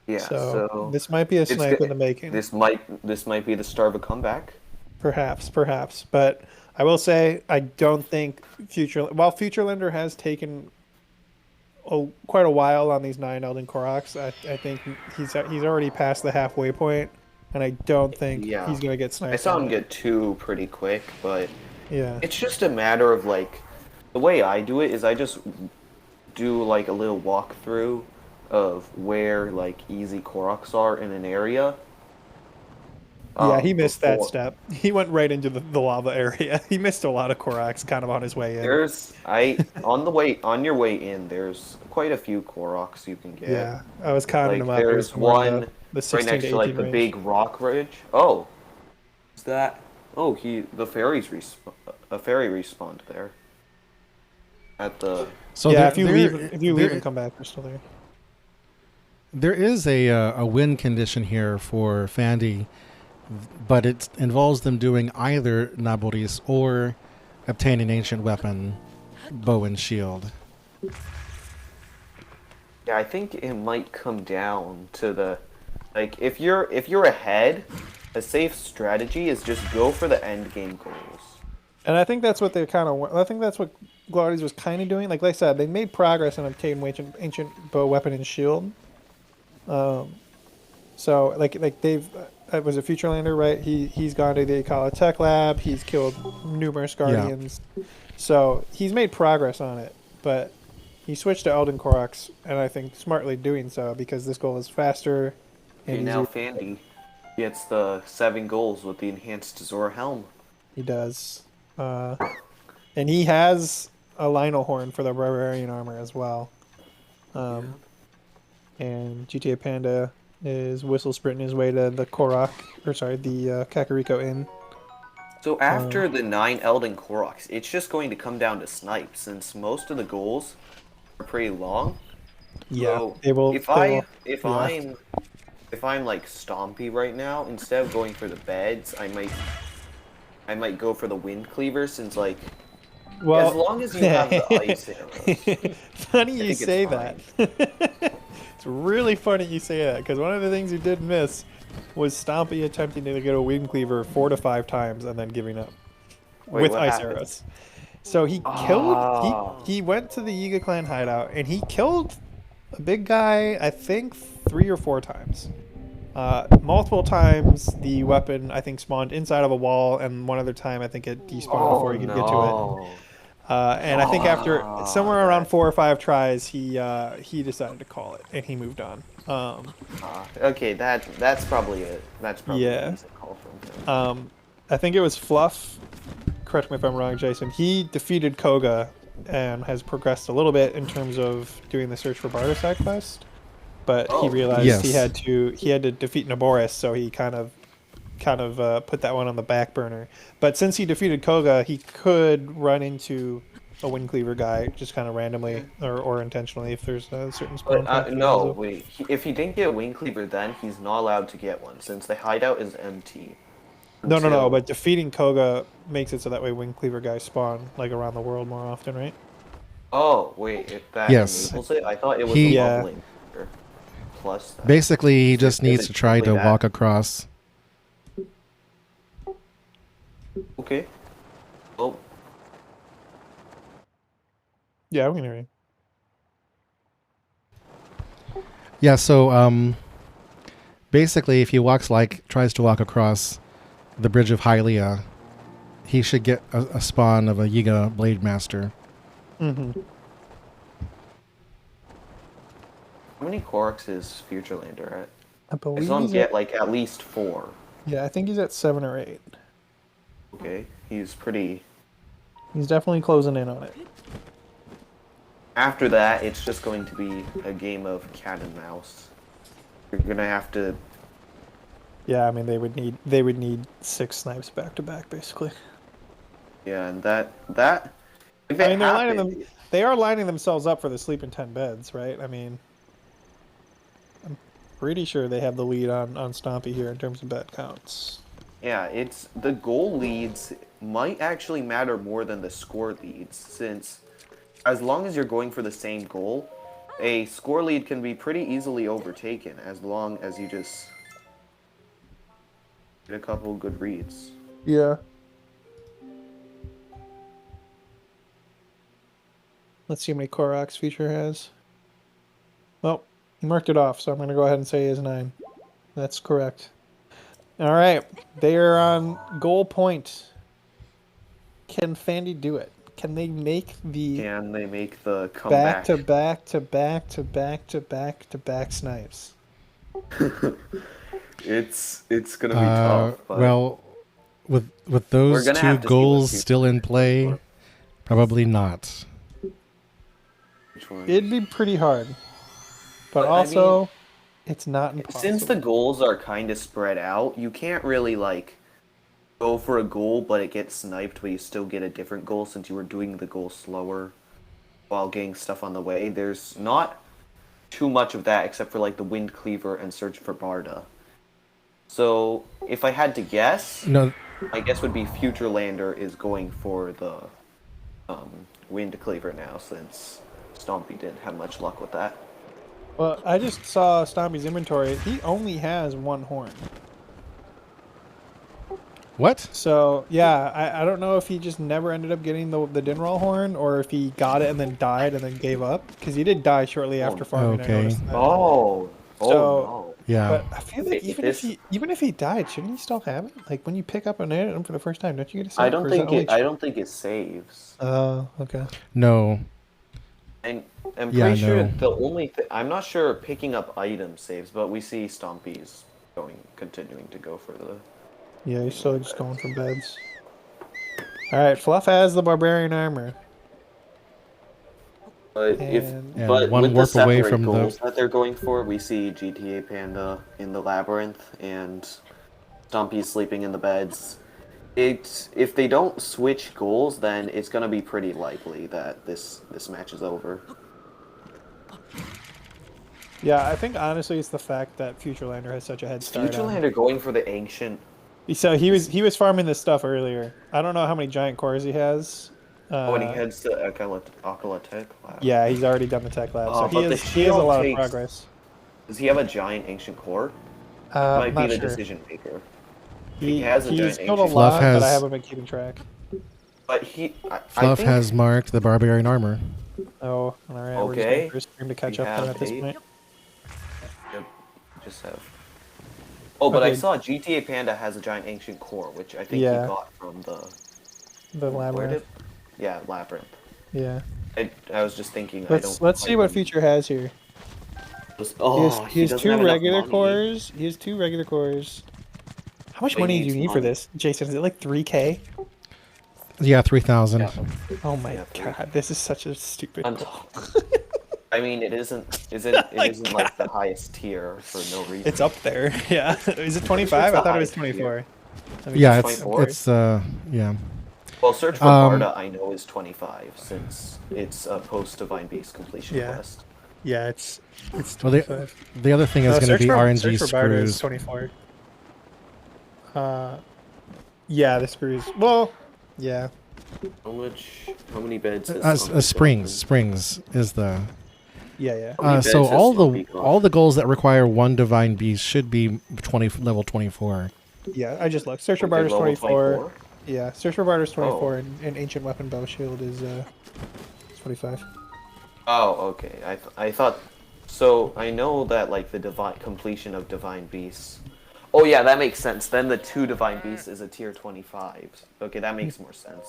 Yeah. So this might be a snipe in the making. This might be the start of a comeback. Perhaps. But I will say I don't think while Futurelander has taken quite a while on these 9 Elden Koroks, I think he's already past the halfway point, and I don't think he's gonna get sniped. I saw him get 2 pretty quick, but yeah, it's just a matter of like the way I do it is I just do like a little walkthrough of where like easy Koroks are in an area. Yeah, he missed that step. He went right into the lava area. He missed a lot of Koroks kind of on his way in. On your way in, there's quite a few Koroks you can get. Yeah, I was counting them up. There's one the right next to like the range. big rock ridge. Oh, is that? Oh, a fairy respawned there. At the. So yeah, if you leave and come back, they're still there. There is a win condition here for Phandy, but it involves them doing either Naboris or obtain an ancient weapon, bow and shield. Yeah, I think it might come down to the, like, if you're ahead, a safe strategy is just go for the end game goals. And I think that's what I think that's what GLODDIES was kind of doing. Like I said, they made progress on obtaining ancient bow, weapon, and shield. So like they've. Was a Futurelander, right? He's gone to the Akala Tech Lab. He's killed numerous Guardians. Yeah. So he's made progress on it, but he switched to Elden Koroks, and I think smartly doing so because this goal is faster. And now Phandy gets the 7 goals with the enhanced Zora Helm. He does. And he has a Lionel Horn for the Barbarian armor as well. And GTA Panda is whistle sprinting his way to the Kakariko Inn. So after the 9 Elden Koroks, it's just going to come down to snipes, since most of the goals are pretty long. Yeah, so if I'm like Stompy right now, instead of going for the beds, I might go for the wind cleaver, since like as long as you have the ice arrows. Funny you say that. It's really funny you say that, because one of the things you did miss was Stompy attempting to get a wind cleaver 4 to 5 times and then giving up with ice arrows. So he killed. He went to the Yiga clan hideout and he killed a big guy. I think 3 or 4 times. Multiple times the weapon I think spawned inside of a wall, and one other time I think it despawned before he could get to it. And I think after somewhere around 4 or 5 tries, he decided to call it and he moved on. Okay, that's probably it. That's probably an easy call from him. I think it was Fluff. Correct me if I'm wrong, Jason. He defeated Koga and has progressed a little bit in terms of doing the search for Barter side quest, but he realized he had to defeat Naboris, so he kind of kind of put that one on the back burner. But since he defeated Koga, he could run into a Wind Cleaver guy just kind of randomly or intentionally if there's a certain spawn But point. no, wait. If he didn't get a Wing Cleaver, then he's not allowed to get one since the hideout is empty. No. But defeating Koga makes it so that way Wind Cleaver guys spawn like around the world more often, right? Oh wait, if that Yes. enables it, I thought it was He- a leveling feature plus that. Basically, he just Is needs it to try to simply that? walk across. Okay. Oh, Yeah, we can hear you. Yeah, so basically, if he tries to walk across the bridge of Hylia, he should get a spawn of a Yiga Blade Master. Mm-hmm. how many Koroks is Futurelander at? I I believe saw him he's get at, like at least 4. yeah, I think he's at 7 or 8. Okay, he's pretty. He's definitely closing in on it. After that, it's just going to be a game of cat and mouse. You're gonna have to. Yeah, I mean they would need 6 snipes back to back basically. Yeah, and that. If I it mean happened, they are lining themselves up for the sleep in 10 beds, right? I mean, I'm pretty sure they have the lead on Stompy here in terms of bed counts. yeah, it's the goal leads might actually matter more than the score leads, since as long as you're going for the same goal, a score lead can be pretty easily overtaken as long as you just get a couple good reads. Yeah. Let's see how many Koroks feature has. Well, he marked it off, so I'm going to go ahead and say he has 9. That's correct. All right, they are on goal point. Can Phandy do it? Can they make the Can they make the back comeback? to back to back to back to back to back snipes? It's gonna be tough. But Well, with those gonna two have to see what goals Future still in play, probably not. which one? It'd be pretty hard, but But, I also mean, it's not impossible. Since the goals are kind of spread out, you can't really like go for a goal, but it gets sniped, but you still get a different goal since you were doing the goal slower while getting stuff on the way. There's not too much of that except for like the Wind Cleaver and Search for Barda. So if I had to guess, No, my guess would be Futurelander is going for the Wind Cleaver now since Stompy didn't have much luck with that. Well, I just saw Stompy's inventory. He only has 1 horn. what? So, yeah, I don't know if he just never ended up getting the Dinral horn or if he got it and then died and then gave up. Because he did die shortly after farming. okay. I noticed that. Oh, So- Yeah. But I feel like It- even if he died, shouldn't he still have it? Like when you pick up an item for the first time, don't you get a I set? don't Or is think that it. I don't think it saves. Oh, okay. No. And I'm Yeah, pretty sure no. the only I'm not sure picking up items saves, but we see Stompy's continuing to go for the. Yeah, he's still just going for beds. All right, Fluff has the barbarian armor. But And- And but one with warp the away separate from the- goals that they're going for, we see GTA Panda in the labyrinth and Stompy sleeping in the beds. If they don't switch goals, then it's gonna be pretty likely that this match is over. Yeah, I think honestly it's the fact that Futurelander has such a head start. on- Futurelander going for the ancient. So he was farming this stuff earlier. I don't know how many giant cores he has. When he heads to Akalatech Lab. Yeah, he's already done the tech lab, Oh, so but the he has a shield lot takes- of progress. Does he have a giant ancient core? I'm Might be not the sure. decision maker. He has a he's giant killed a ancient- lot, Fluff but has- I haven't been keeping track. But I Fluff think has marked the barbarian armor. Oh, all right. We're just Okay. waiting for his stream to catch We up then have at this 8. point. Yep, just have. Oh, but I Okay. saw GTA Panda has a giant ancient core, which I think Yeah. he got from The where labyrinth. did? Yeah, Labyrinth. Yeah. I was just thinking. Let's see what Future has here. Oh, he has doesn't two have enough regular money. cores. He has 2 regular cores. How much But he money do you needs need for money. this, Jason? Is it like 3K? Yeah, 3,000. Yeah. Oh my Yeah, 3K. god, this is such a stupid. On goal. top. I mean, it isn't like the highest tier for no reason. It's up there. Yeah. Is it 25? it's I the thought it was highest 24. Yeah, it's it's 24? it's yeah. Well, Search for Barda I know is 25 since it's a post-Divine Beast completion Yeah. quest. Yeah, it's Well, 25. the other thing is going to be RNG Search for Barda is screws. 24. Yeah, the screws. Well, yeah. How many beds has Springs is the. Yeah. many So beds has Zombie got? all the goals that require one divine beast should be level 24. Yeah, I just looked. Search for Like, Barter's level 24. 24? Yeah, Search for Barter's 24, Oh. and Ancient Weapon Bow Shield is 25. Oh, okay. I thought. So I know that like the divine completion of Divine Beasts. Oh yeah, that makes sense. Then the 2 Divine Beasts is a tier 25. Okay, that makes more sense.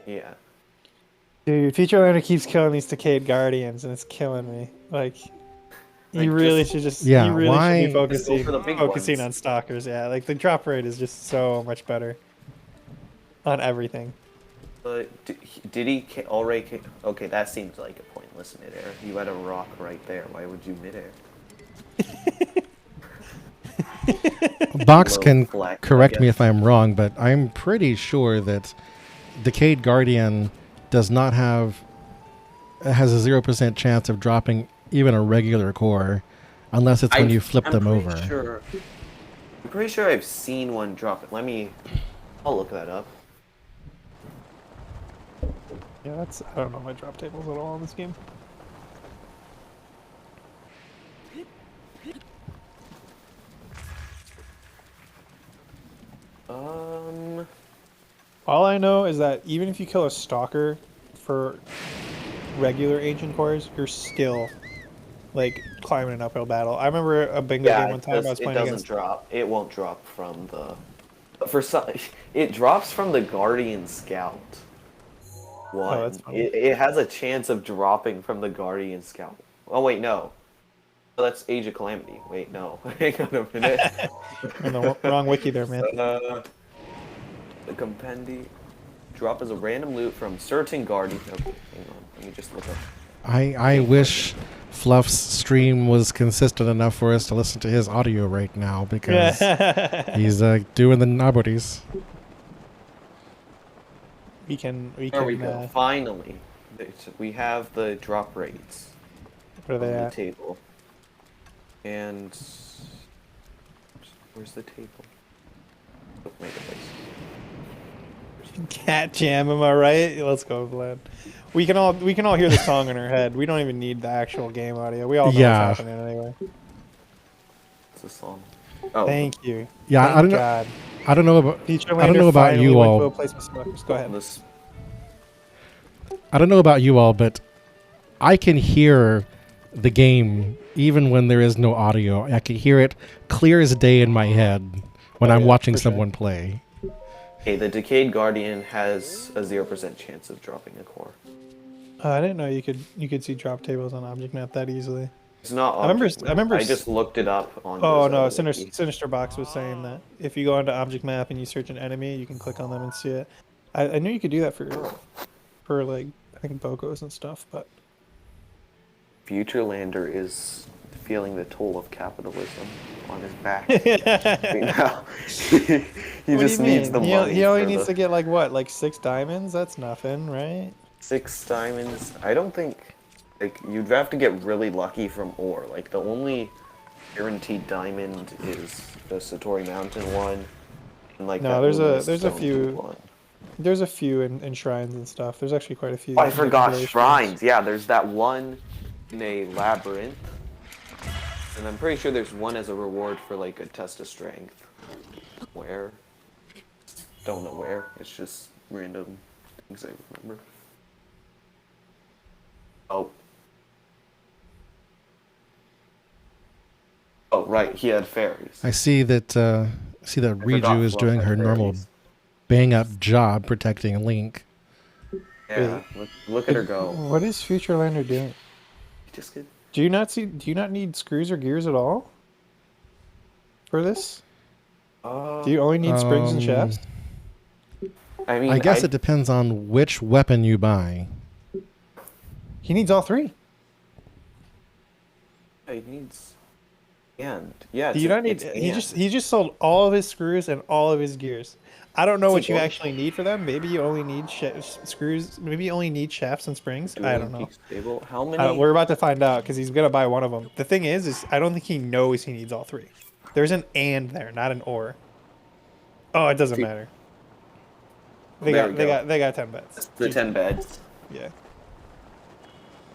Yeah. Dude, Featurelander keeps killing these Decayed Guardians, and it's killing me. Like, Like, you really just- should just Yeah, you really why- should be Just go for the big focusing ones. on stalkers. Yeah, like the drop rate is just so much better on everything. But did he already? Okay, that seems like a pointless midair. You had a rock right there. Why would you midair? Box Low can flat, I correct me guess. if I'm wrong, but I'm pretty sure that Decayed Guardian has a 0% chance of dropping even a regular core, unless it's when you flip them over. I'm pretty sure I've seen one drop it. I'll look that up. Yeah, I don't know my drop tables at all in this game. All I know is that even if you kill a stalker for regular ancient cores, you're still like climbing an uphill battle. I remember a bingo game one time I was it playing doesn't against. drop. It won't drop from the. For some, it drops from the Guardian Scout. One. Oh, that's funny. It has a chance of dropping from the Guardian Scout. Oh wait, no. Oh, that's Age of Calamity. Wait, no. Hang on a minute. On the wrong wiki there, man. The compendi drop as a random loot from certain Guardian. Okay, hang on. Let me just look up. I wish Fluff's stream was consistent enough for us to listen to his audio right now, because he's doing the nobodies. we can. There we go. Finally, we have the drop rates Where are on they the at? table. And where's the table? Oh, wait, Cat jam, am I right? Let's go, Vlad. We can all hear the song in our head. We don't even need the actual game audio. We all know Yeah. what's happening anyway. It's a song. Oh, Thank you. Yeah, Thank I don't know. God. I don't know about. Featurelander I don't know about finally you went all. to a place with smokers. Go ahead. this. I don't know about you all, but I can hear the game even when there is no audio. I can hear it clear as day in my head when Oh, I'm yeah, watching for sure. someone play. Okay, the Decayed Guardian has a 0% chance of dropping a core. I didn't know you could see drop tables on object map that easily. It's not. I remember. I just looked it up on. Oh the no, Zelda Sinister Box was saying that if you go into object map and you search an enemy, you can click on them and see it. I knew you could do that for like I think Bokos and stuff, but Futurelander is feeling the toll of capitalism on his back right now. he What do just you needs mean? the money. He only for needs the to get like what, like 6 diamonds? That's nothing, right? 6 diamonds. I don't think like you'd have to get really lucky from ore. Like the only guaranteed diamond is the Satori Mountain one. And like No, that there's luminous a stone few- one. There's a few in shrines and stuff. There's actually quite a few. Oh, I forgot legendary shrines. Yeah, there's that one in a labyrinth. And I'm pretty sure there's one as a reward for like a test of strength. Where? Don't know where. It's just random things I remember. Oh. Oh, right. He had fairies. I see that forgot Riju is Fluff doing had her normal fairies. bang up job protecting Link. Yeah, look at her go. What is Futurelander doing? Just good. Do you not need screws or gears at all for this? Do you only need springs and shafts? I mean, I guess it depends on which weapon you buy. He He needs all 3. He needs and yeah. Do you not need? He just sold all of his screws and all of his gears. I don't know what you actually need for them. Maybe you only need screws. Maybe you only need shafts and springs. I don't know. Stable. How many? We're about to find out because he's gonna buy one of them. The thing is I don't think he knows he needs all 3. There's an and there, not an or. Oh, it doesn't matter. They got 10 beds. The 10 beds. Yeah.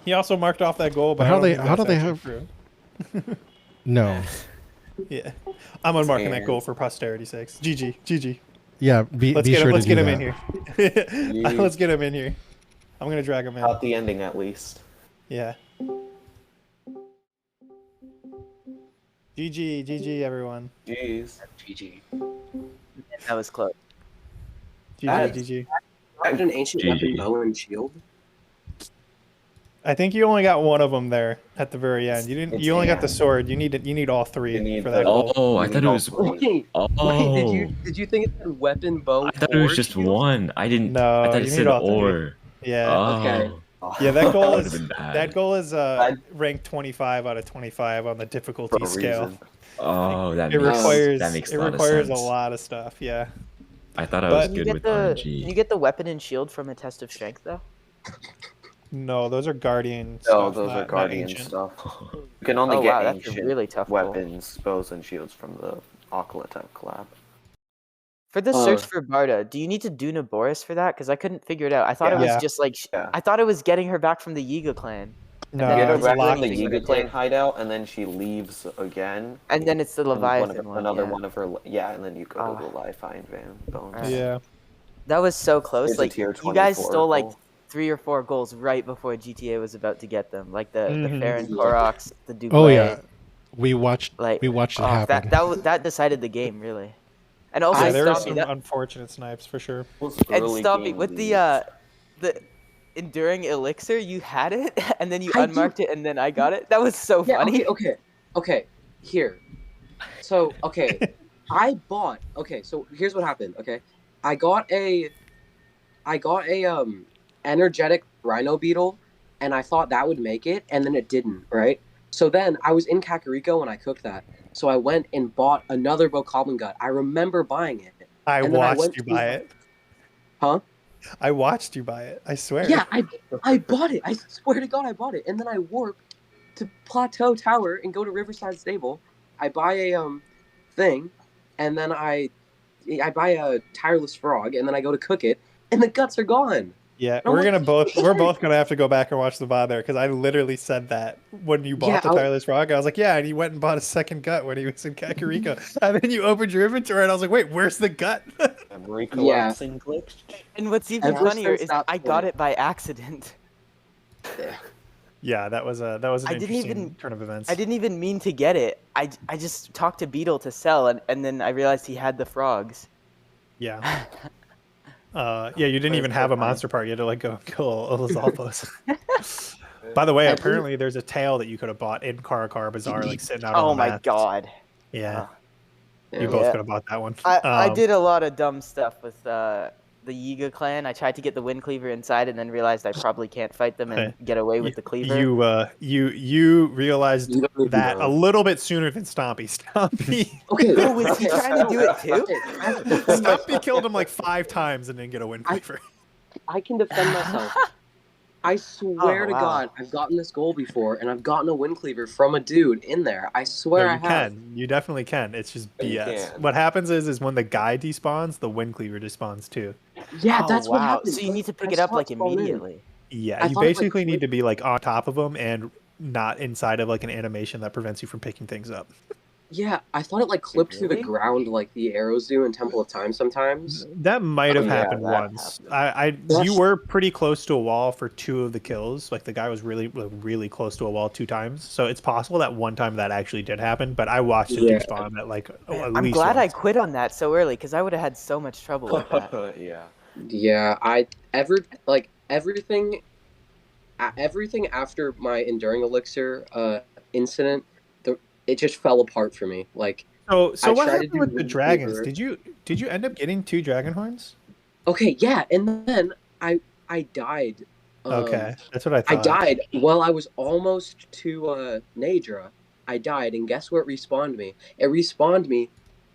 He also marked off that goal, but how do they have? True. No. Yeah, I'm unmarking that goal for posterity's sakes. GG. Yeah, let's get him in here. Let's get him in here. I'm gonna drag him in. Out the ending, at least. Yeah. GG, everyone. Jeez. GG. That was close. GG. Had an ancient weapon, bow and shield. I think you only got one of them there at the very end. You didn't. You only got the sword. You need all 3 for that goal. Oh, I thought it was. Wait, did you think it said weapon, bow? I thought it was just shield? one. I didn't. No, I thought you it need said all 3. or. Yeah. Oh. Okay. Yeah, that goal would've is been bad. that goal is ranked 25 out of 25 on the difficulty scale. Oh, that makes it a lot requires of a sense. lot of stuff. Yeah. I thought I was But- good with Can RNG. you get the weapon and shield from a test of strength though? No, those are guardian. No, stuff, those not are guardian ancient. stuff. You can only Oh, get wow, that's a ancient really tough goal. weapons, bows, and shields from the Occultech collab. For the search for Barda, do you need to do Naboris for that? Because I couldn't figure it out. I thought it was Yeah. just like Yeah. I thought it was getting her back from the Yiga clan, No, You get her it's back locked. from the in. Yiga clan hideout, and then she leaves again. and then it's the And Leviathan one. another yeah. one of her, and then you go Ah. to the Leviathan bones. Alright. Yeah. That was so close. Here's a Like tier you guys 24 stole like goal. 3 or 4 goals right before GTA was about to get them. Like the Mhm. Farron Koroks, the Dublé. Oh yeah, we watched Like it happen. that decided the game really. And also Yeah, there were Stompy, some unfortunate snipes for sure. and Stompy with the enduring elixir, you had it and then you I unmarked it and then I got it. That was so Yeah, funny. okay. Here. So, okay. Okay, so here's what happened, okay? I got a energetic rhino beetle, and I thought that would make it, and then it didn't, right? So then I was in Kakariko when I cooked that. So I went and bought another Bokoblin gut. I remember buying it. I And then I watched went you to- buy it. Huh? I watched you buy it. I swear. Yeah, I bought it. I swear to God, I bought it. And then I warp to Plateau Tower and go to Riverside Stable. I buy a thing, and then I buy a tireless frog, and then I go to cook it, and the guts are gone. Yeah, I'm like, we're both gonna have to go back and watch the VOD there because I literally said that when you bought Yeah, the tireless frog. I was like, yeah, and he went and bought a second gut when he was in Kakariko, and then you opened your inventory, and I was like, wait, where's the gut? Memory collapsing glitch. And what's even Ever funnier since is that I got point- it by accident. Yeah, that was an I didn't interesting even- turn of events. I didn't even mean to get it. I just talked to Beetle to sell, and then I realized he had the frogs. Yeah. Yeah, you didn't even have a monster part. You had to like go kill Olazalpos. By the way, apparently there's a tail that you could have bought in Karakar Bazaar, like sitting out Oh on the my mat. god. Yeah, Yeah. you both Yeah. could have bought that one. I Um, did a lot of dumb stuff with the Yiga clan. I tried to get the Wind Cleaver inside and then realized I probably can't fight them and get away with the Cleaver. You realized You don't even that know. a little bit sooner than Stompy. Stompy Okay. Oh, was he trying to do it too? Stompy killed him like 5 times and didn't get a wind cleaver. I can defend myself. I swear Oh, to wow. God, I've gotten this goal before, and I've gotten a wind cleaver from a dude in there. I swear No, I you have. can. You definitely can. It's just You BS. can. What happens is when the guy despawns, the wind cleaver despawns too. Yeah, Oh, that's what wow. happened. So you need to pick I it up saw like spawn in. immediately. Yeah, I you thought it, like, basically need clicked- to be like on top of them and not inside of like an animation that prevents you from picking things up. Yeah, I thought it like clipped through the Really? ground like the arrows do in Temple of Time sometimes. That might have Oh, yeah, happened that once. happened. You That's- were pretty close to a wall for 2 of the kills. Like the guy was really close to a wall 2 times. So it's possible that one time that actually did happen. But I watched it Yeah. despawn at like at I'm least glad I once. quit on that so early because I would have had so much trouble with that. Yeah. Yeah, everything after my enduring elixir incident, it just fell apart for me. Like, So I what tried to happened do with the wind dragons? cleaver. Did you end up getting 2 dragon horns? okay, yeah, and then I died Okay, that's what I I thought. died while I was almost to Nadra. I died, and guess what respawned me? It respawned me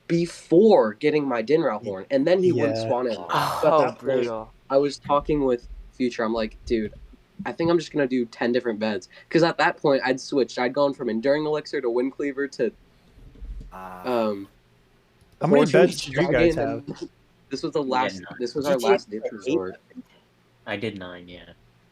before getting my Dinrao horn, and then he wouldn't Yeah. spawn in. So at Oh, that point, brutal. I was talking with Future. I'm like, dude, I think I'm just gonna do 10 different beds, because at that point I'd switched. I'd gone from Enduring Elixir to Wind Cleaver to How many Horse beds Reach did you guys Dragon, have? and this was the last. none. This was our GTA last ditch resort. I did 9, yeah.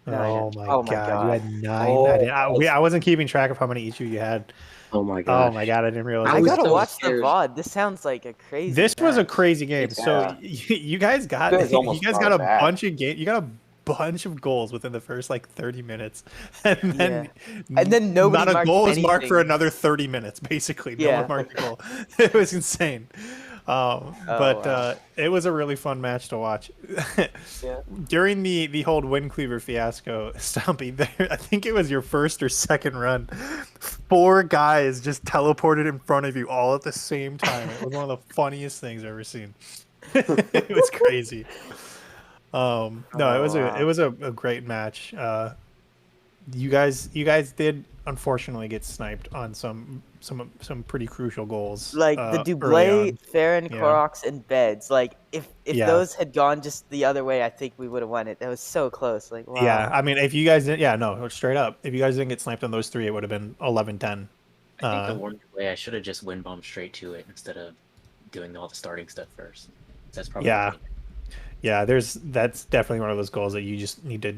Oh my Oh my god, you had God. 9. Oh, I wasn't keeping track of how many each of you had. Oh my god. Oh my god, I didn't realize. I I was gotta so watch scared. the VOD. This sounds like a crazy. This was a match. crazy game. So Yeah. you guys got You guys almost got brought a it back. bunch of You got a bunch of goals within the first like 30 minutes, and then nobody not a marked goal was marked for anything. another 30 minutes. Basically, no Yeah. one marked a goal. It was insane. But it was a really fun match to watch. Yeah. During the whole Wind Cleaver fiasco, Stumpy, I think it was your first or second run. 4 guys just teleported in front of you all at the same time. It was one of the funniest things I've ever seen. It was crazy. No, it was a great match. You guys did unfortunately get sniped on some pretty crucial goals. Like the early Dublé, on. Farron, Yeah. Koroks, and Beds. Like if Yeah. those had gone just the other way, I think we would have won it. That was so close. Like wow. Yeah, I mean, if you guys didn't, no, straight up. If you guys didn't get sniped on those 3, it would have been 11-10. I think the one way I should have just wind bombed straight to it instead of doing all the starting stuff first. That's probably Yeah, that's definitely one of those goals that you just need to.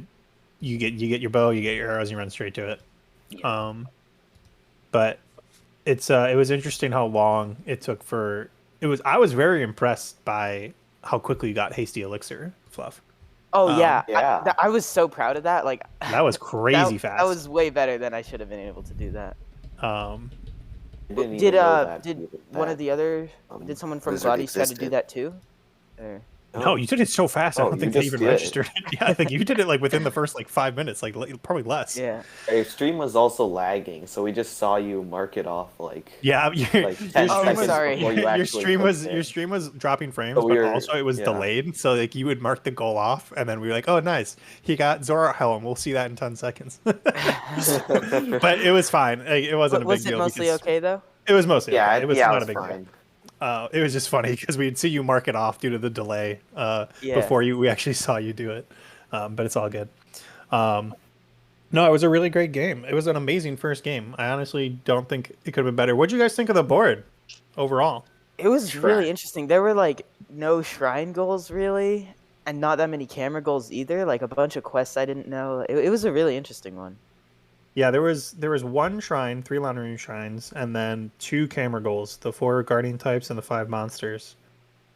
You get your bow, you get your arrows, you run straight to it. Yeah. But it was interesting how long it took for it was. I was very impressed by how quickly you got hasty elixir, Fluff. Oh yeah. yeah. I was so proud of that. Like That was crazy fast. That was way better than I should have been able to do that. Didn't Did even know that did even one of that, the other did someone from wizard GLODDIES try to do existed. that too? Or... No, you did it so fast. I Oh, don't you think they just even did. registered it. Yeah, I think you did it like within the first like 5 minutes, like probably less. Yeah. Your stream was also lagging, so we just saw you mark it off like Yeah, like 10 Oh, seconds sorry. before you your actually stream was clicked your it. stream was dropping frames, So but we were- also it was yeah. delayed. So like you would mark the goal off, and then we were like, "Oh, nice, he got Zora Helm. We'll see that in 10 seconds." But it was fine. Like, it wasn't a big Was deal. it mostly because okay though? It was mostly Yeah, okay. It was yeah, not it a was big fine. deal. It was just funny because we'd see you mark it off due to the delay Yeah. before we actually saw you do it. But it's all good. No, it was a really great game. It was an amazing first game. I honestly don't think it could have been better. What did you guys think of the board overall? It was really interesting. There were like no shrine goals really, and not that many camera goals either. Like a bunch of quests I didn't know. It was a really interesting one. Yeah, there was 1 shrine, 3 Laundering shrines, and then 2 camera goals, the 4 guardian types and the 5 monsters.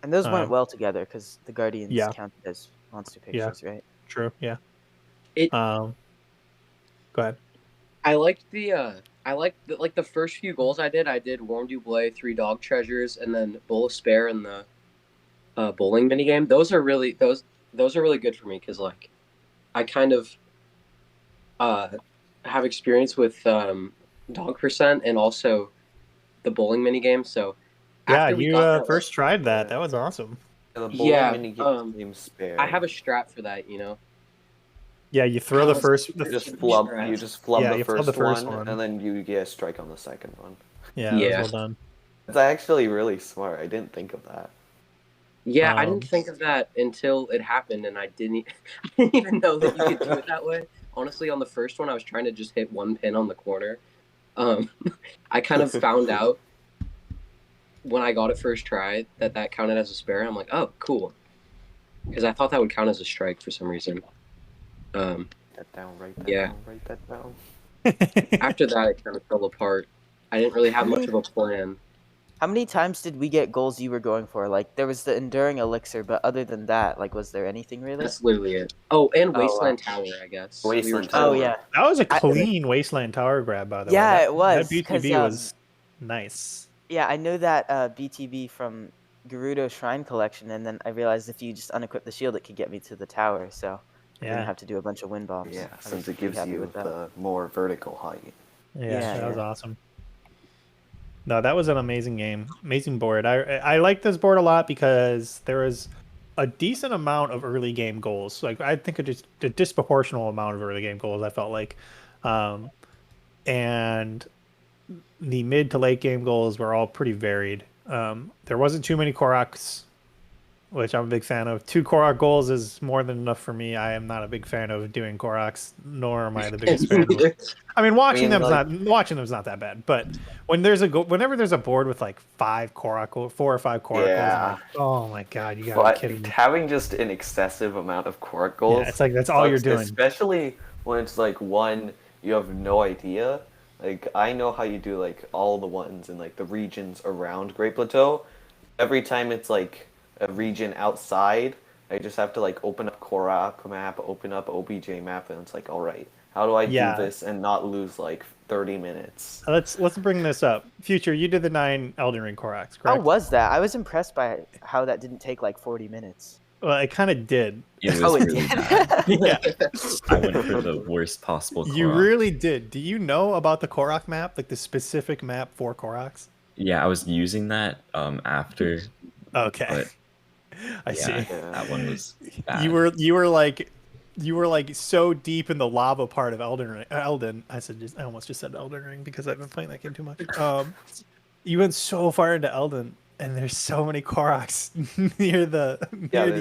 And those went well together because the guardians yeah. counted as monster pictures, right? True. Yeah. Go ahead. I liked the first few goals I did Warm Dublé, 3 dog treasures, and then Bowl of Spare in the bowling minigame. Those are really good for me because like I kind of have experience with dog percent and also the bowling minigame. So Yeah, after we you got that, first tried that. That was awesome. The bowling Yeah, minigame spare. I have a strat for that, you know. Yeah, you throw the first. You just flub Strats. the first one. and then you get a strike on the second one. Yeah, Yeah. that was well done. It's actually really smart. I didn't think of that. Yeah, I Um, didn't think of that until it happened, and I didn't even know that you could do it that way. Honestly, on the first one, I was trying to just hit 1 pin on the corner. I kind of found out when I got it first try that counted as a spare. I'm like, oh, cool, because I thought that would count as a strike for some reason. Write that down. Write that Yeah. down. Write that down. After that, it kind of fell apart. I didn't really have much of a plan. How many times did we get goals you were going for? Like there was the enduring elixir, but other than that, like was there anything really? That's literally it. Oh, and Oh, wow. Wasteland Tower, I guess. Wasteland Oh Tower. yeah. That was a clean Wasteland Tower grab, by the way. Yeah, That- it was, That 'cause, BTB was nice. Yeah, I know that BTB from Gerudo Shrine Collection, and then I realized if you just unequip the shield, it could get me to the tower. So I didn't Yeah, have to do a bunch of wind bombs. Yeah, I was since it pretty gives happy you with that. the more vertical height. yeah, Yeah, that was yeah. awesome. No, that was an amazing game, amazing board. I liked this board a lot because there was a decent amount of early game goals. Like I think a disproportional amount of early game goals. I felt like, and the mid to late game goals were all pretty varied. There wasn't too many Koroks, which I'm a big fan of. 2 Korok goals is more than enough for me. I am not a big fan of doing Koroks, nor am I the biggest fan. I mean, watching them's not that bad. But when whenever there's a board with like 4 or 5 Korok goals, I'm like, oh my god, you gotta be kidding me. Having just an excessive amount of Korok goals, yeah, it's like that's all you're doing. Especially when it's like one you have no idea. Like I know how you do like all the ones in like the regions around Great Plateau. Every time it's like a region outside, I just have to like open up Korok map, open up OBJ map, and it's like, all right, how do I do this and not lose like 30 minutes? Let's bring this up. Future, you did the 9 Elden Ring Koroks, correct? How was that? I was impressed by how that didn't take like 40 minutes. Well, it kind of did. It was really bad. Yeah. I went for the worst possible Korok. You really did. Do you know about the Korok map, like the specific map for Koroks? Yeah, I was using that after. Okay. But, I see. That one was bad. You were like so deep in the lava part of Elden. I almost just said Elden Ring because I've been playing that game too much. You went so far into Elden, and there's so many Koroks near the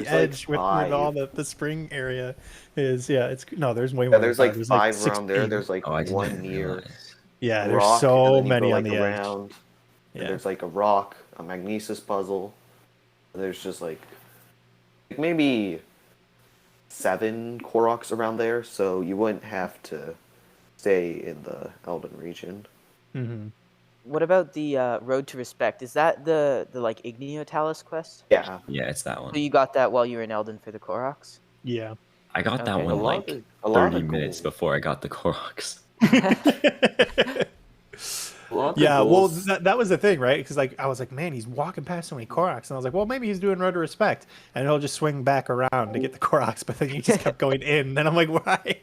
edge with all the spring area. There's way more. There's like 5 around there. There's like one near. Yeah, there's so many on the edge. Yeah. There's like a rock, a magnesis puzzle. There's just like maybe 7 Koroks around there, so you wouldn't have to stay in the Elden region. Mm-hmm. What about the Road to Respect? Is that the like Igneo Talus quest? Yeah. Yeah, it's that one. So you got that while you were in Elden for the Koroks? Yeah. I got that one like 30 minutes before I got the Koroks. Yeah, well, that was the thing, right? Because like I was like, man, he's walking past so many Koroks, and I was like, well, maybe he's doing Road to Respect, and he'll just swing back around to get the Koroks, but then he just kept going in, and I'm like, why?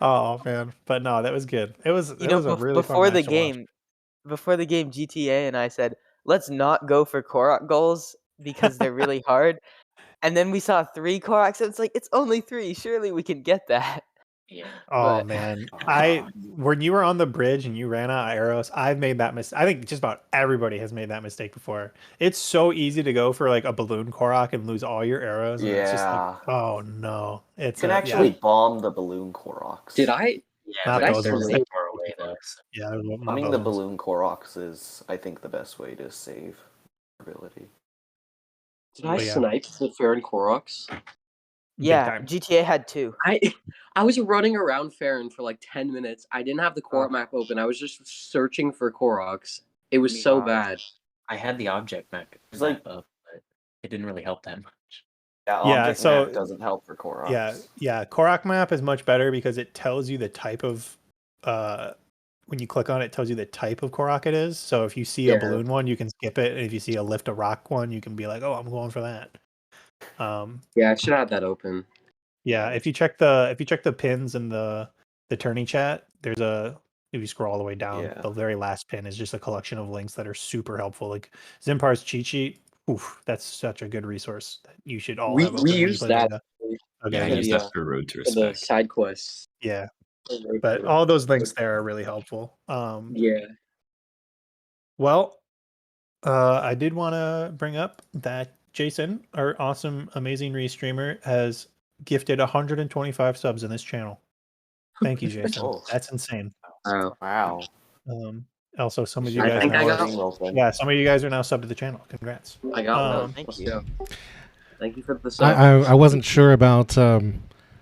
Oh man, but no, that was good. It was a really before fun the match to game. Before the game, GTA and I said, let's not go for Korok goals because they're really hard. And then we saw 3 Koroks, and it's like, it's only 3. Surely we can get that. Yeah. Oh man, when you were on the bridge and you ran out of arrows, I've made that mistake. I think just about everybody has made that mistake before. It's so easy to go for like a balloon Korok and lose all your arrows. And it's just like, oh no, you can actually bomb the balloon Koroks. Did I? Yeah, they're really far away though. Yeah, bombing the balloon Koroks is, I think, the best way to save ability. Did I snipe the Farron Koroks? Yeah, GTA had 2. I was running around Farron for like 10 minutes. I didn't have the Korok map open. I was just searching for Koroks. It was so bad. I had the object map up, but it didn't really help that much. Yeah, so map doesn't help for Koroks. Yeah. Korok map is much better because it tells you the type of when you click on it, it tells you the type of Korok it is. So if you see a balloon one, you can skip it, and if you see a lift a rock one, you can be like, oh, I'm going for that. Yeah, I should have that open. Yeah, if you check the pins in the tourney chat, if you scroll all the way down, the very last pin is just a collection of links that are super helpful. Like Zimpar's cheat sheet, that's such a good resource that you should all have. We use that. Okay. Yeah, I use that for Road to Respect. For the side quests. Yeah, but all those links there are really helpful. Yeah. Well, I did want to bring up that Jason, our awesome, amazing restreamer, has gifted 125 subs in this channel. Thank you, Jason. That's insane. Oh, wow. Also, some of you guys some of you guys are now subbed to the channel. Congrats. I got one. Thank you. Thank you for the sub. I wasn't sure about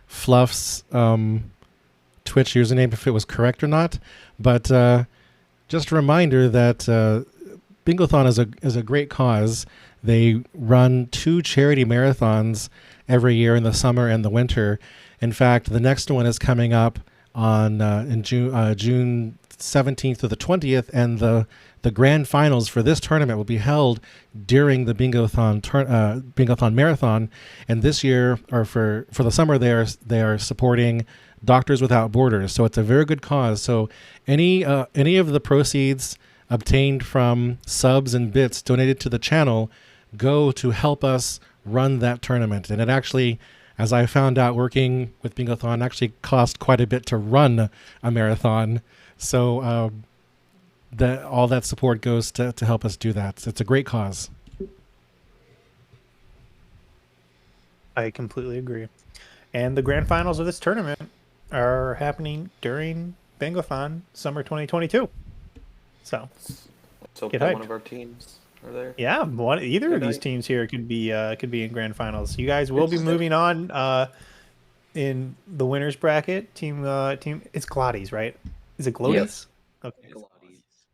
Fluff's Twitch username, if it was correct or not, but just a reminder that Bingothon is a great cause. They run 2 charity marathons every year in the summer and the winter. In fact, the next one is coming up on in June 17th to the 20th, and the grand finals for this tournament will be held during the Bingothon marathon. And this year, or for the summer, they are supporting Doctors Without Borders. So it's a very good cause. So any of the proceeds obtained from subs and bits donated to the channel go to help us run that tournament. And it actually, as I found out working with Bingothon, actually cost quite a bit to run a marathon. So all that support goes to help us do that. It's a great cause. I completely agree. And the grand finals of this tournament are happening during Bingothon Summer 2022. So let's hope get that hyped. one of our teams are there. Yeah, either of Good these night. teams here could be in grand finals. You guys will be moving on in the winners bracket. Team it's GLODDIES, right? Is it GLODDIES? Okay. GLODDIES.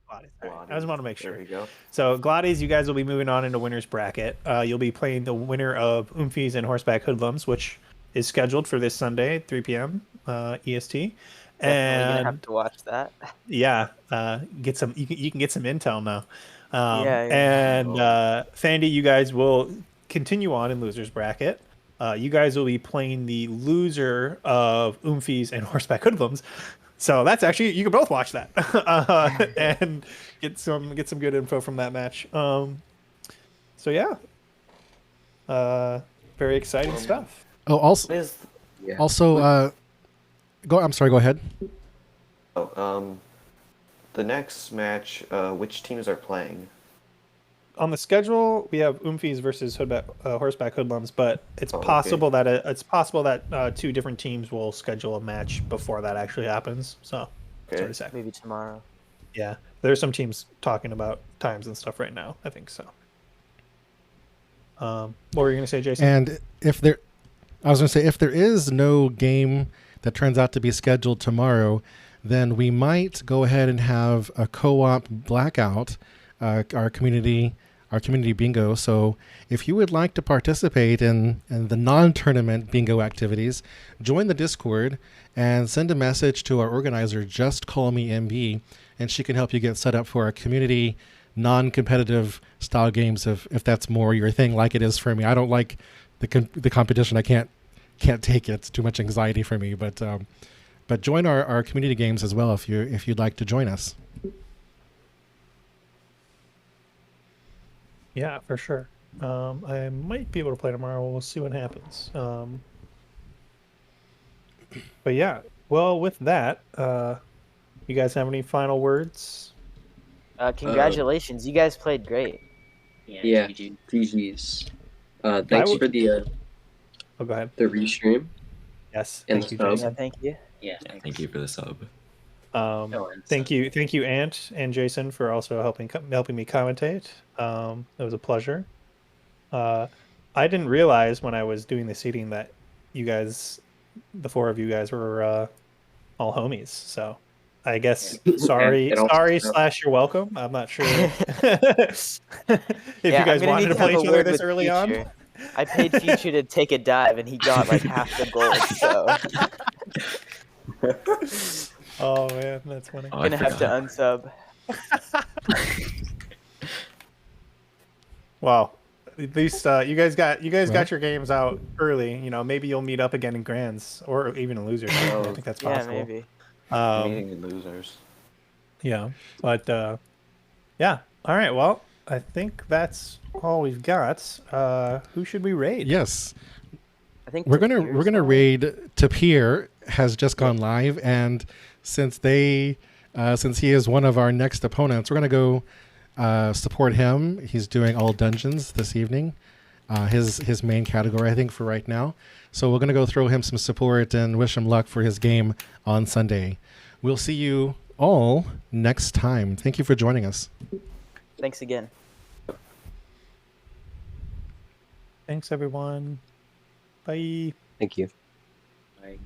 All right. I just want to make sure. There we go. So GLODDIES, you guys will be moving on into winners bracket. You'll be playing the winner of Oomfies and Horseback Hoodlums, which is scheduled for this Sunday, 3 p.m. EST. Definitely gonna And have to watch that. yeah, get some. You can get some intel now. Yeah. And Phandy, you guys will continue on in losers bracket. You guys will be playing the loser of Oomfies and Horseback Hoodlums. So that's actually, you can both watch that and get some good info from that match. So yeah, very exciting stuff. Oh, also, I'm sorry. Go ahead. The next match, which teams are playing? On the schedule, we have Oomfies versus Horseback Hoodlums, but it's possible that two different teams will schedule a match before that actually happens. So, maybe tomorrow. Yeah, there's some teams talking about times and stuff right now. I think so. What were you going to say, Jason? And if there is no game that turns out to be scheduled tomorrow, then we might go ahead and have a co-op blackout, our community bingo. So if you would like to participate in the non-tournament bingo activities, join the Discord and send a message to our organizer, Just Call Me MB, and she can help you get set up for our community non-competitive style games if that's more your thing, like it is for me. I don't like the competition. I can't take it. It's too much anxiety for me. But join our community games as well if you'd like to join us. Yeah, for sure. I might be able to play tomorrow. We'll see what happens. But yeah, well, with that, you guys have any final words? Congratulations, you guys played great. Yeah, GG's. Thanks for the go ahead. The restream. Yes, and thank you, Jason. Thank you. Yeah, thank you for the sub. Thank you, Ant and Jason, for also helping me commentate. It was a pleasure. I didn't realize when I was doing the seating that you guys, the four of you guys, were all homies. So I guess sorry / you're welcome. I'm not sure if you guys wanted to play each other this early on. I paid Future to take a dive, and he got like half the gold. So. Oh man, that's funny. I'm gonna have to unsub. Wow, at least you guys got your games out early. You know, maybe you'll meet up again in grands or even in losers. I think that's possible. Yeah, maybe. Meeting in losers. Yeah, but yeah. All right. Well, I think that's all we've got. Who should we raid? Yes, I think we're gonna raid Tapir. Has just gone live, and since he is one of our next opponents, we're gonna go support him. He's doing all dungeons this evening, his main category, I think, for right now. So we're gonna go throw him some support and wish him luck for his game on Sunday. We'll see you all next time. Thank you for joining us. Thanks again. Thanks, everyone. Bye. Thank you. Bye.